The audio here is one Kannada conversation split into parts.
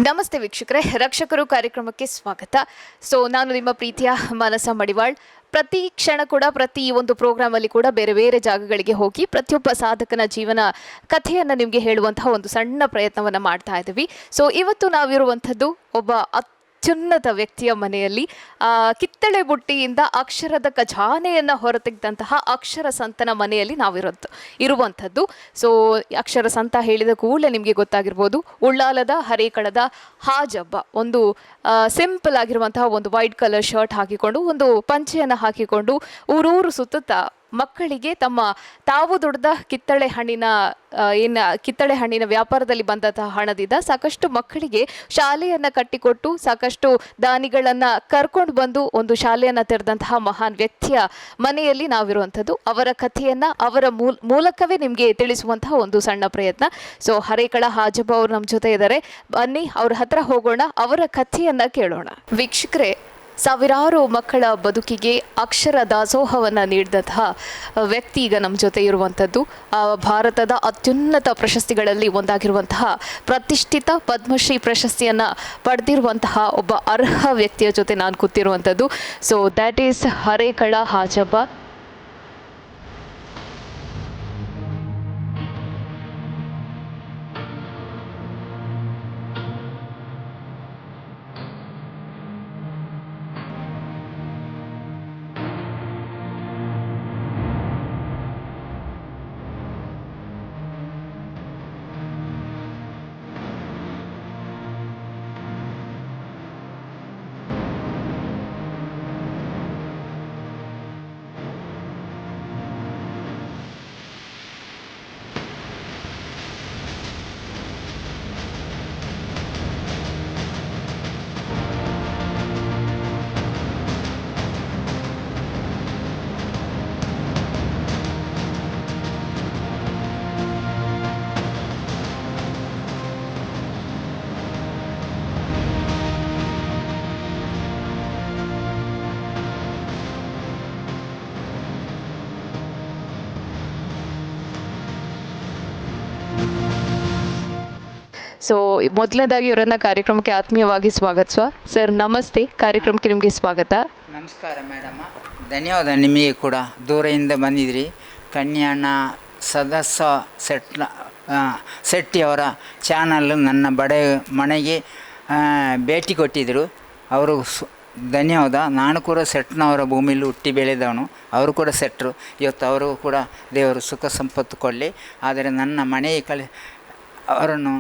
ನಮಸ್ತೆ ವೀಕ್ಷಕರೇ, ರಕ್ಷಕರು ಕಾರ್ಯಕ್ರಮಕ್ಕೆ ಸ್ವಾಗತ. ನಾನು ನಿಮ್ಮ ಪ್ರೀತಿಯ ಮನಸ ಮಡಿವಾಳ್. ಪ್ರತಿ ಕ್ಷಣ ಕೂಡ ಪ್ರತಿ ಒಂದು ಪ್ರೋಗ್ರಾಮಲ್ಲಿ ಕೂಡ ಬೇರೆ ಬೇರೆ ಜಾಗಗಳಿಗೆ ಹೋಗಿ ಪ್ರತಿಯೊಬ್ಬ ಸಾಧಕನ ಜೀವನ ಕಥೆಯನ್ನು ನಿಮಗೆ ಹೇಳುವಂತಹ ಒಂದು ಸಣ್ಣ ಪ್ರಯತ್ನವನ್ನು ಮಾಡ್ತಾ ಇದ್ದೀವಿ. ಇವತ್ತು ನಾವಿರುವಂಥದ್ದು ಒಬ್ಬ ಅತ್ಯುನ್ನತ ವ್ಯಕ್ತಿಯ ಮನೆಯಲ್ಲಿ. ಕಿತ್ತಳೆ ಬುಟ್ಟಿಯಿಂದ ಅಕ್ಷರದ ಖಜಾನೆಯನ್ನು ಹೊರತೆಗೆದಂತಹ ಅಕ್ಷರ ಸಂತನ ಮನೆಯಲ್ಲಿ ಇರುವಂಥದ್ದು. ಅಕ್ಷರ ಸಂತ ಹೇಳಿದ ಕೂಡಲೇ ನಿಮಗೆ ಗೊತ್ತಾಗಿರ್ಬೋದು, ಉಳ್ಳಾಲದ ಹರೇಕಳದ ಹಾಜಬ್ಬ. ಒಂದು ಸಿಂಪಲ್ ಆಗಿರುವಂತಹ ಒಂದು ವೈಟ್ ಕಲರ್ ಶರ್ಟ್ ಹಾಕಿಕೊಂಡು, ಒಂದು ಪಂಚೆಯನ್ನು ಹಾಕಿಕೊಂಡು ಊರೂರು ಸುತ್ತುತ್ತಾ ಮಕ್ಕಳಿಗೆ ತಾವು ದುಡ್ದ ಕಿತ್ತಳೆ ಹಣ್ಣಿನ ವ್ಯಾಪಾರದಲ್ಲಿ ಬಂದಂತಹ ಹಣದಿಂದ ಸಾಕಷ್ಟು ಮಕ್ಕಳಿಗೆ ಶಾಲೆಯನ್ನು ಕಟ್ಟಿಕೊಟ್ಟು ಸಾಕಷ್ಟು ದಾನಿಗಳನ್ನು ಕರ್ಕೊಂಡು ಬಂದು ಒಂದು ಶಾಲೆಯನ್ನು ತೆರೆದಂತಹ ಮಹಾನ್ ವ್ಯಕ್ತಿಯ ಮನೆಯಲ್ಲಿ ನಾವಿರುವಂಥದ್ದು. ಅವರ ಕಥೆಯನ್ನು ಅವರ ಮೂಲಕವೇ ನಿಮಗೆ ತಿಳಿಸುವಂತಹ ಒಂದು ಸಣ್ಣ ಪ್ರಯತ್ನ. ಹರೇಕಳ ಹಾಜಬ್ಬ ಅವರು ನಮ್ಮ ಜೊತೆ ಇದ್ದಾರೆ. ಬನ್ನಿ ಅವ್ರ ಹತ್ರ ಹೋಗೋಣ, ಅವರ ಕಥೆಯನ್ನು ಕೇಳೋಣ. ವೀಕ್ಷಕರೇ, ಸಾವಿರಾರು ಮಕ್ಕಳ ಬದುಕಿಗೆ ಅಕ್ಷರ ದಾಸೋಹವನ್ನು ನೀಡಿದಂತಹ ವ್ಯಕ್ತಿ ಈಗ ನಮ್ಮ ಜೊತೆ ಇರುವಂಥದ್ದು. ಭಾರತದ ಅತ್ಯುನ್ನತ ಪ್ರಶಸ್ತಿಗಳಲ್ಲಿ ಒಂದಾಗಿರುವಂತಹ ಪ್ರತಿಷ್ಠಿತ ಪದ್ಮಶ್ರೀ ಪ್ರಶಸ್ತಿಯನ್ನು ಪಡೆದಿರುವಂತಹ ಒಬ್ಬ ಅರ್ಹ ವ್ಯಕ್ತಿಯ ಜೊತೆ ನಾನು ಕೂತಿರುವಂಥದ್ದು. That is Harekala Hajabba. ಮೊದಲನೇದಾಗಿ ಇವರನ್ನ ಕಾರ್ಯಕ್ರಮಕ್ಕೆ ಆತ್ಮೀಯವಾಗಿ ಸ್ವಾಗತಿಸುವ. ಸರ್ ನಮಸ್ತೆ, ಕಾರ್ಯಕ್ರಮಕ್ಕೆ ನಿಮಗೆ ಸ್ವಾಗತ. ನಮಸ್ಕಾರ ಮೇಡಮ್, ಧನ್ಯವಾದ. ನಿಮಗೆ ಕೂಡ ದೂರದಿಂದ ಬಂದಿದ್ರಿ. ಕನ್ಯಾಣ ಸದಸ್ಯ ಶೆಟ್ಟಿಯವರ ಚಾನಲ್ ನನ್ನ ಮನೆಗೆ ಭೇಟಿ ಕೊಟ್ಟಿದ್ದರು. ಅವರು ಧನ್ಯವಾದ. ನಾನು ಕೂಡ ಸೆಟ್ನವರ ಭೂಮಿಯಲ್ಲಿ ಹುಟ್ಟಿ ಬೆಳೆದವನು, ಅವರು ಕೂಡ ಸೆಟ್ರು. ಇವತ್ತು ಅವರು ಕೂಡ ದೇವರು ಸುಖ ಸಂಪತ್ತು ಕೊಡಲಿ. ಆದರೆ ನನ್ನ ಮನೆಗೆ ಅವರನ್ನು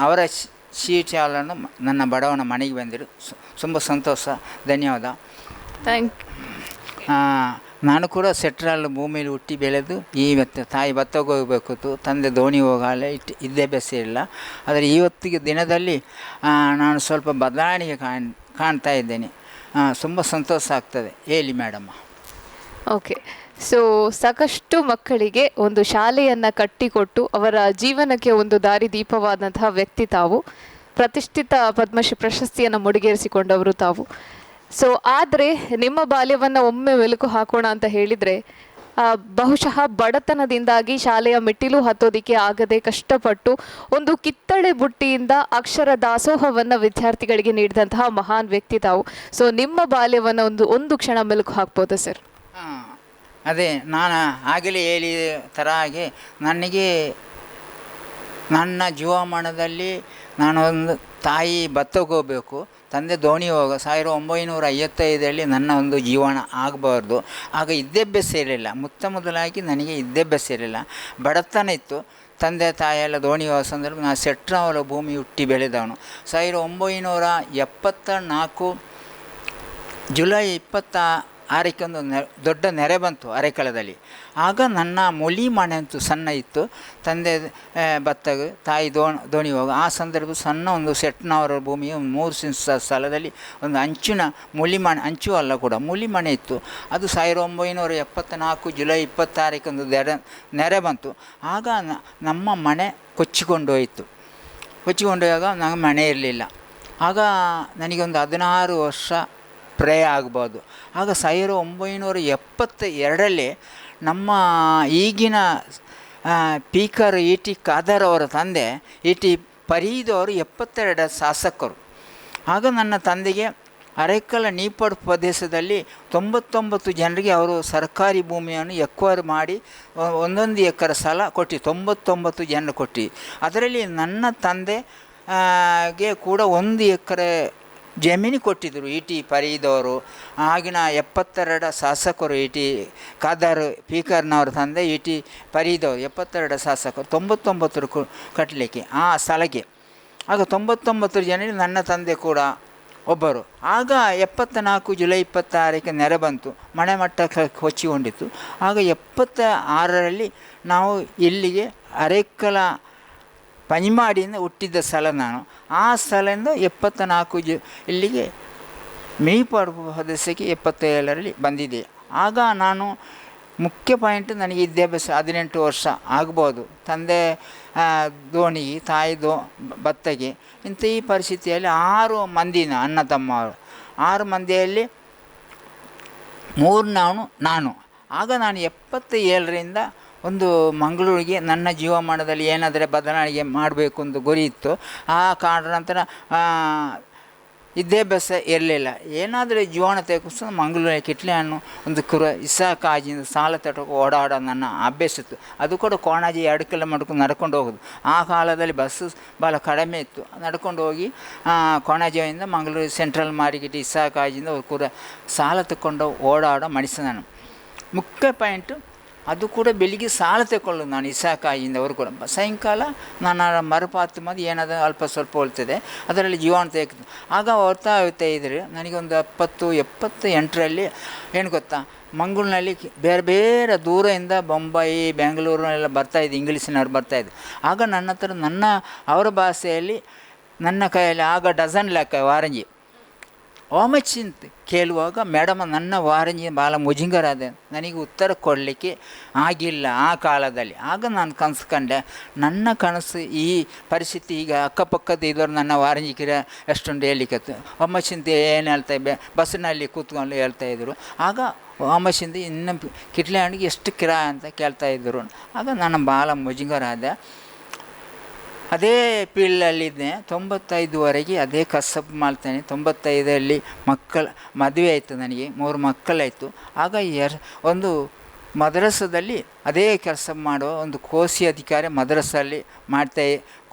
ಅವರ ಚಾನಲನ್ನು ನನ್ನ ಬಡವನ ಮನೆಗೆ ಬಂದಿರು. ತುಂಬ ಸಂತೋಷ, ಧನ್ಯವಾದ. ಥ್ಯಾಂಕ್ ನಾನು ಕೂಡ ಸೆಟ್ರಲ್ಲಿ ಭೂಮಿಯಲ್ಲಿ ಹುಟ್ಟಿ ಬೆಳೆದು ತಾಯಿ ಭತ್ತಕ್ಕೆ ಹೋಗಬೇಕಿತ್ತು, ತಂದೆ ದೋಣಿ ಹೋಗಲ್ಲ, ಇದ್ದೇ ಬೆಸೆಯಿಲ್ಲ. ಆದರೆ ಇವತ್ತಿಗೆ ದಿನದಲ್ಲಿ ನಾನು ಸ್ವಲ್ಪ ಬದಲಾವಣೆಗೆ ಕಾಣ್ತಾ ಇದ್ದೇನೆ. ತುಂಬ ಸಂತೋಷ ಆಗ್ತದೆ. ಹೇಳಿ ಮೇಡಮ್ಮ. ಓಕೆ. ಸಾಕಷ್ಟು ಮಕ್ಕಳಿಗೆ ಒಂದು ಶಾಲೆಯನ್ನು ಕಟ್ಟಿಕೊಟ್ಟು ಅವರ ಜೀವನಕ್ಕೆ ಒಂದು ದಾರಿದೀಪವಾದಂತಹ ವ್ಯಕ್ತಿ ತಾವು. ಪ್ರತಿಷ್ಠಿತ ಪದ್ಮಶ್ರೀ ಪ್ರಶಸ್ತಿಯನ್ನು ಮುಡಿಗೇರಿಸಿಕೊಂಡವರು ತಾವು. ಆದರೆ ನಿಮ್ಮ ಬಾಲ್ಯವನ್ನು ಒಮ್ಮೆ ಮೆಲುಕು ಹಾಕೋಣ ಅಂತ ಹೇಳಿದರೆ, ಬಹುಶಃ ಬಡತನದಿಂದಾಗಿ ಶಾಲೆಯ ಮೆಟ್ಟಿಲು ಹತ್ತೋದಿಕ್ಕೆ ಆಗದೆ ಕಷ್ಟಪಟ್ಟು ಒಂದು ಕಿತ್ತಳೆ ಬುಟ್ಟಿಯಿಂದ ಅಕ್ಷರ ದಾಸೋಹವನ್ನು ವಿದ್ಯಾರ್ಥಿಗಳಿಗೆ ನೀಡಿದಂತಹ ಮಹಾನ್ ವ್ಯಕ್ತಿ ತಾವು. ನಿಮ್ಮ ಬಾಲ್ಯವನ್ನು ಒಂದು ಕ್ಷಣ ಮೆಲುಕು ಹಾಕ್ಬೋದಾ ಸರ್? ಅದೇ ನಾನು ಆಗಲೇ ಹೇಳಿದ ಥರ ಹಾಗೆ ನನಗೆ ನನ್ನ ಜೀವಮಾನದಲ್ಲಿ ನಾನೊಂದು ತಾಯಿ ಭತ್ತಕ್ಕೆ ಹೋಗಬೇಕು, ತಂದೆ ದೋಣಿ 1955 ನನ್ನ ಒಂದು ಜೀವನ ಆಗಬಾರ್ದು. ಆಗ ವಿದ್ಯಾಭ್ಯಾಸ ಇರಲಿಲ್ಲ. ಮೊದಲಾಗಿ ನನಗೆ ವಿದ್ಯಾಭ್ಯಾಸ ಇರಲಿಲ್ಲ, ಬಡತನ ಇತ್ತು. ತಂದೆ ತಾಯಿಯೆಲ್ಲ ದೋಣಿ ಹೋಗೋ ಸಂದರ್ಭ ನಾನು ಸೆಟ್ನವರ ಭೂಮಿ ಹುಟ್ಟಿ ಬೆಳೆದವನು. 1974 ಜುಲೈ 26 ದೊಡ್ಡ ನೆರೆ ಬಂತು ಅರೆಕಳದಲ್ಲಿ. ಆಗ ನನ್ನ ಮೊಲಿ ಮನೆ ಅಂತೂ ಸಣ್ಣ ಇತ್ತು, ತಂದೆ ಭತ್ತಗೆ, ತಾಯಿ ದೋಣಿ ಹೋಗ. ಆ ಸಂದರ್ಭ ಸಣ್ಣ ಒಂದು ಸೆಟ್ನವರ ಭೂಮಿಯ 3 ಸೆಂಟ್ಸ್ ಸ್ಥಳದಲ್ಲಿ ಒಂದು ಅಂಚಿನ ಮನೆ, ಅಂಚು ಅಲ್ಲ ಕೂಡ ಮೂಲಿ ಮನೆ ಇತ್ತು. ಅದು 1974 ಜುಲೈ 26 ನೆರೆ ಬಂತು. ಆಗ ನಮ್ಮ ಮನೆ ಕೊಚ್ಚಿಕೊಂಡೋಯಿತು. ಕೊಚ್ಚಿಕೊಂಡೋದಾಗ ನನಗೆ ಮನೆ ಇರಲಿಲ್ಲ. ಆಗ ನನಗೊಂದು 16 ವರ್ಷ ಪ್ರೇ ಆಗ್ಬೋದು. ಆಗ 1972 ನಮ್ಮ ಈಗಿನ ಸ್ಪೀಕರ್ ಇ ಟಿ ಖಾದರ್ ಅವರ ತಂದೆ ಇ ಟಿ ಪರಿದವರು 72 ಶಾಸಕರು. ಆಗ ನನ್ನ ತಂದೆಗೆ ಅರೆಕಲ ನೀಪಾಡು ಪ್ರದೇಶದಲ್ಲಿ 99 ಜನರಿಗೆ ಅವರು ಸರ್ಕಾರಿ ಭೂಮಿಯನ್ನು ಎಕ್ವೈರ್ ಮಾಡಿ 1 ಎಕರೆ ಸ್ಥಳ ಕೊಟ್ಟು 99 ಜನರು ಕೊಟ್ಟು, ಅದರಲ್ಲಿ ನನ್ನ ತಂದೆ ಗೆ ಕೂಡ 1 ಎಕರೆ ಜಮೀನು ಕೊಟ್ಟಿದ್ದರು ಇ ಟಿ ಪರಿದವರು. ಆಗಿನ 72 ಶಾಸಕರು ಇ ಟಿ ಖಾದರ್ ಪೀಕರ್ನವ್ರ ತಂದೆ ಇ ಟಿ ಪರಿದವರು 72 ಶಾಸಕರು 99 ಕಟ್ಟಲಿಕ್ಕೆ ಆ ಸ್ಥಳಕ್ಕೆ. ಆಗ 99 ಜನರಿಗೆ ನನ್ನ ತಂದೆ ಕೂಡ ಒಬ್ಬರು. ಆಗ 74 ಜುಲೈ 26ಕ್ಕೆ ನೆರೆ ಬಂತು, ಮನೆ ಮಟ್ಟ ಕೊಚ್ಚಿಕೊಂಡಿತ್ತು. ಆಗ 76ರಲ್ಲಿ ನಾವು ಇಲ್ಲಿಗೆ ಅರೆಕ್ಕಲ ಪಂಜ್ಮಾಡಿಯಿಂದ ಹುಟ್ಟಿದ್ದ ಸ್ಥಳ ನಾನು. ಆ ಸ್ಥಳದಿಂದ 74 ಇಲ್ಲಿಗೆ ಮೀಪಾಡು ಪ್ರದೇಶಕ್ಕೆ 77ರಲ್ಲಿ ಬಂದಿದೆ. ಆಗ ನಾನು ಮುಖ್ಯ ಪಾಯಿಂಟ್, ನನಗೆ ವಿದ್ಯಾಭ್ಯಾಸ 18 ವರ್ಷ ಆಗ್ಬೋದು. ತಂದೆ ದೋಣಿಗೆ, ತಾಯಿ ಭತ್ತಗೆ. ಇಂಥ ಈ ಪರಿಸ್ಥಿತಿಯಲ್ಲಿ 6 ಮಂದಿನ ಅಣ್ಣ ತಮ್ಮವರು, 6 ಮಂದಿಯಲ್ಲಿ 3 ನಾನು. ಆಗ ನಾನು 77ರಿಂದ ಒಂದು ಮಂಗಳೂರಿಗೆ ನನ್ನ ಜೀವಮಾನದಲ್ಲಿ ಏನಾದರೆ ಬದಲಾವಣೆ ಮಾಡಬೇಕು ಅಂತ ಗುರಿ ಇತ್ತು. ಆ ಕಾರಣ ನಂತರ ವಿದ್ಯಾಭ್ಯಾಸ ಇರಲಿಲ್ಲ. ಏನಾದರೂ ಜೀವನ ತೆಗೆಸ್ಕೊಂಡು ಮಂಗಳೂರಿಗೆ ಕಿಟ್ಲೆ ಹಣ್ಣು ಒಂದು ಇಸಾಕಾಜಿಂದ ಸಾಲ ತಟ್ಟೋಕೆ ಓಡಾಡೋ ನನ್ನ ಅಭ್ಯಾಸ ಇತ್ತು. ಅದು ಕೂಡ ಕೋಣಾಜಿ 2 ಕಿಲೋಮೀಟರ್ ನಡ್ಕೊಂಡು ಹೋಗೋದು. ಆ ಕಾಲದಲ್ಲಿ ಬಸ್ಸು ಭಾಳ ಕಡಿಮೆ ಇತ್ತು. ನಡ್ಕೊಂಡು ಹೋಗಿ ಕೋಣಾಜಿಯಿಂದ ಮಂಗಳೂರು ಸೆಂಟ್ರಲ್ ಮಾರ್ಕೆಟ್ ಇಸಾಕಾಜಿಂದ ಸಾಲ ತಗೊಂಡು ಓಡಾಡೋ ಮನುಷ್ಯ ನಾನು. ಮುಖ್ಯ ಪಾಯಿಂಟು ಅದು ಕೂಡ ಬೆಳಿಗ್ಗೆ ಸಾಲ ತಗೊಳ್ಳೋದು ನಾನು ಇಸಾಕಾಯಿಂದ ಅವರು ಕೂಡ. ಸಾಯಂಕಾಲ ನಾನು ಮರುಪಾತು ಮಾಡಿ ಏನಾದರೂ ಅಲ್ಪ ಸ್ವಲ್ಪ ಹೋಲ್ತದೆ, ಅದರಲ್ಲಿ ಜೀವನ ತೆಗೆದು. ಆಗ ಓದ್ತಾ ಇದ್ದರೆ ನನಗೊಂದು 78ರಲ್ಲಿ ಏನು ಗೊತ್ತಾ, ಮಂಗಳೂರಿನಲ್ಲಿ ಬೇರೆ ಬೇರೆ ದೂರದಿಂದ ಬೊಂಬಾಯಿ ಬೆಂಗಳೂರಿನೆಲ್ಲ ಬರ್ತಾಯಿದ್ದು, ಇಂಗ್ಲೀಷಿನವ್ರು ಬರ್ತಾಯಿದ್ದು. ಆಗ ನನ್ನ ಹತ್ರ ಅವರ ಭಾಷೆಯಲ್ಲಿ ನನ್ನ ಕೈಯಲ್ಲಿ ಆಗ ಡಜನ್ ಲೆಕ್ಕ ವಾರಂಜಿ ಓಮಚಿಂತ ಕೇಳುವಾಗ ಮೇಡಮ್ ನನ್ನ ವಾರಂಜಿ ಭಾಳ ಮುಜುಗರಾದ, ನನಗೆ ಉತ್ತರ ಕೊಡಲಿಕ್ಕೆ ಆಗಿಲ್ಲ ಆ ಕಾಲದಲ್ಲಿ. ಆಗ ನಾನು ಕನಸು ಕಂಡೆ, ನನ್ನ ಕನಸು ಈ ಪರಿಸ್ಥಿತಿ ಈಗ ಅಕ್ಕಪಕ್ಕದ ಇದ್ದವರು ನನ್ನ ವಾರಂಜಿಕಿರ ಎಷ್ಟೊಂದು ಹೇಳಿಕತ್ತು. ಓಮಚಿಂತ ಏನು ಹೇಳ್ತಾ ಬಸ್ಸಿನಲ್ಲಿ ಕೂತ್ಕೊಂಡು ಹೇಳ್ತಾಯಿದ್ರು. ಆಗ ಓಮಚಿಂತ ಇನ್ನು ಕಿಟ್ಲೆ ಹಣ್ಣಿಗೆ ಎಷ್ಟು ಕಿರಾಯ ಅಂತ ಕೇಳ್ತಾಯಿದ್ರು. ಆಗ ನಾನು ಭಾಳ ಮುಜುಗರಾದ. ಅದೇ ಫೀಲ್ಡಲ್ಲಿದ್ದೆ 95ವರೆಗೆ ಅದೇ ಕಸಬು ಮಾಡ್ತೇನೆ. 95ರಲ್ಲಿ ಮದುವೆ ಆಯಿತು, ನನಗೆ 3 ಮಕ್ಕಳಾಯಿತು. ಆಗ ಒಂದು ಮದ್ರಸದಲ್ಲಿ ಅದೇ ಕೆಲಸ ಮಾಡುವ ಒಂದು ಕೋಸಿ ಅಧಿಕಾರಿ ಮದ್ರಸಲ್ಲಿ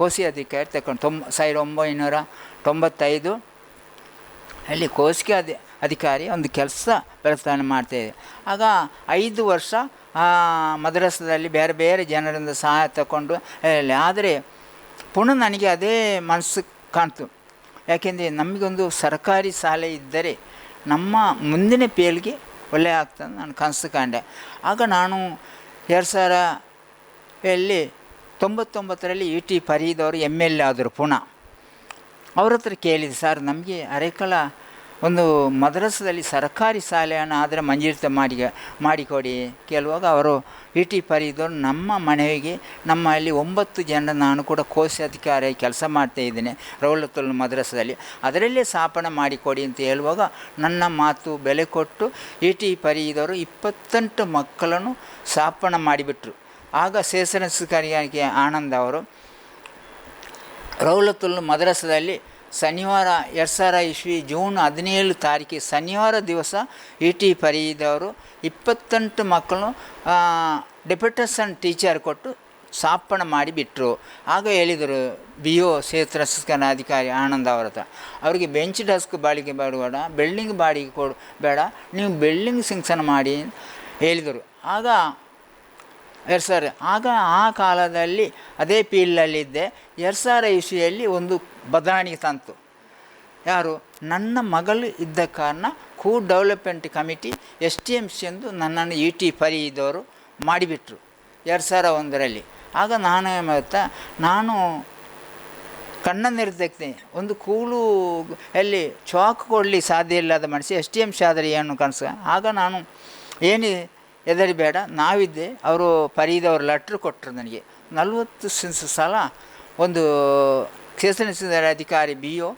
ಕೋಸಿ ಅಧಿಕಾರಿ ತಗೊಂಡು 1995 ಅಲ್ಲಿ ಕೋಸಿಗೆ ಅಧಿಕಾರಿ ಒಂದು ಕೆಲಸ ಪ್ರಸ್ಥಾನ ಮಾಡ್ತಾಯಿದ್ದೆ. ಆಗ 5 ವರ್ಷ ಮದ್ರಸದಲ್ಲಿ ಬೇರೆ ಬೇರೆ ಜನರಿಂದ ಸಹಾಯ ತಗೊಂಡು ಆದರೆ ಪುನಃ ನನಗೆ ಅದೇ ಮನಸ್ಸು ಕಾಣ್ತು. ಯಾಕೆಂದರೆ ನಮಗೊಂದು ಸರ್ಕಾರಿ ಶಾಲೆ ಇದ್ದರೆ ನಮ್ಮ ಮುಂದಿನ ಪೀಳಿಗೆ ಒಳ್ಳೆಯ ಆಗ್ತದೆ ನಾನು ಕನಸು ಕಂಡೆ. ಆಗ ನಾನು 1999ರಲ್ಲಿ ಇ ಟಿ ಫರೀದವರು MLA ಆದರು ಪುನಃ. ಅವ್ರ ಹತ್ರ ಕೇಳಿದೆ, ಸರ್ ನಮಗೆ ಅರೆಕಲ ಒಂದು ಮದ್ರಸದಲ್ಲಿ ಸರ್ಕಾರಿ ಶಾಲೆಯನ್ನು ಆದರೆ ಮಂಜೂರು ಮಾಡಿಕೊಡಿ ಕೇಳುವಾಗ ಅವರು ಇ ಟಿ ಫರೀದವರು ನಮ್ಮ ಮನೆಗೆ ನಮ್ಮಲ್ಲಿ 9 ಜನ, ನಾನು ಕೂಡ ಕೋಸಿ ಅಧಿಕಾರಿಯಾಗಿ ಕೆಲಸ ಮಾಡ್ತಾಯಿದ್ದೇನೆ ರೌಲತುಲ್ ಮದ್ರಸದಲ್ಲಿ, ಅದರಲ್ಲೇ ಸ್ಥಾಪನೆ ಮಾಡಿಕೊಡಿ ಅಂತ ಹೇಳುವಾಗ ನನ್ನ ಮಾತು ಬೆಲೆ ಕೊಟ್ಟು ಇ ಟಿ ಫರೀದವರು 28 ಮಕ್ಕಳನ್ನು ಸ್ಥಾಪನೆ ಮಾಡಿಬಿಟ್ರು. ಆಗ ಸೇಸನಸ್ಕಾರಿಯಾಗಿ ಆನಂದ್ ಅವರು ರೌಲತುಲ್ ಮದ್ರಸದಲ್ಲಿ ಶನಿವಾರ 2000 ಜೂನ್ 17 ತಾರೀಕಿಗೆ ಶನಿವಾರ ದಿವಸ ಇ ಟಿ ಫರೀದವರು 28 ಮಕ್ಕಳು ಡೆಪ್ಯುಟೇಷನ್ ಟೀಚರ್ ಕೊಟ್ಟು ಸ್ಥಾಪನೆ ಮಾಡಿಬಿಟ್ರು. ಆಗ ಹೇಳಿದರು BO ಕ್ಷೇತ್ರ ಅಧಿಕಾರಿ ಆನಂದ್ ಅವರ ಹತ್ರ, ಅವರಿಗೆ ಬೆಂಚ್ ಡೆಸ್ಕ್ ಬಾಡಿಗೆ ಬೇಡ, ಬಿಲ್ಡಿಂಗ್ ಬಾಡಿಗೆ ಬೇಡ, ನೀವು ಬಿಲ್ಡಿಂಗ್ ಸ್ಯಾಂಕ್ಷನ್ ಮಾಡಿ ಹೇಳಿದರು. ಆಗ ಆಗ ಆ ಕಾಲದಲ್ಲಿ ಅದೇ ಫೀಲ್ಡಲ್ಲಿದ್ದೆ. 2000 ಒಂದು ಬದಲಾವಣೆ ತಂತು. ಯಾರು? ನನ್ನ ಮಗಳು ಇದ್ದ ಕಾರಣ ಡೆವಲಪ್ಮೆಂಟ್ ಕಮಿಟಿ STMC ಎಂದು ನನ್ನನ್ನು ಇ ಟಿ ಫರೀದವರು ಮಾಡಿಬಿಟ್ರು 2001ರಲ್ಲಿ. ಆಗ ನಾನು ಕಣ್ಣನ್ನಿರ್ದಕ್ಕೆ ಒಂದು ಎಲ್ಲಿ ಚಾಕ್ ಕೊಡಲಿ ಸಾಧ್ಯ ಇಲ್ಲದ ಮನುಷ್ಯ STMC ಆದರೆ ಏನು ಕನಸು. ಆಗ ನಾನು ಹೆದರಿ ಬೇಡ, ನಾವಿದ್ದೆ. ಅವರು ಫರೀದವರು ಲೆಟ್ರ್ ಕೊಟ್ಟರು ನನಗೆ 40 ಸಲ. ಒಂದು ಕ್ಷೇತ್ರ ಅಧಿಕಾರಿ BO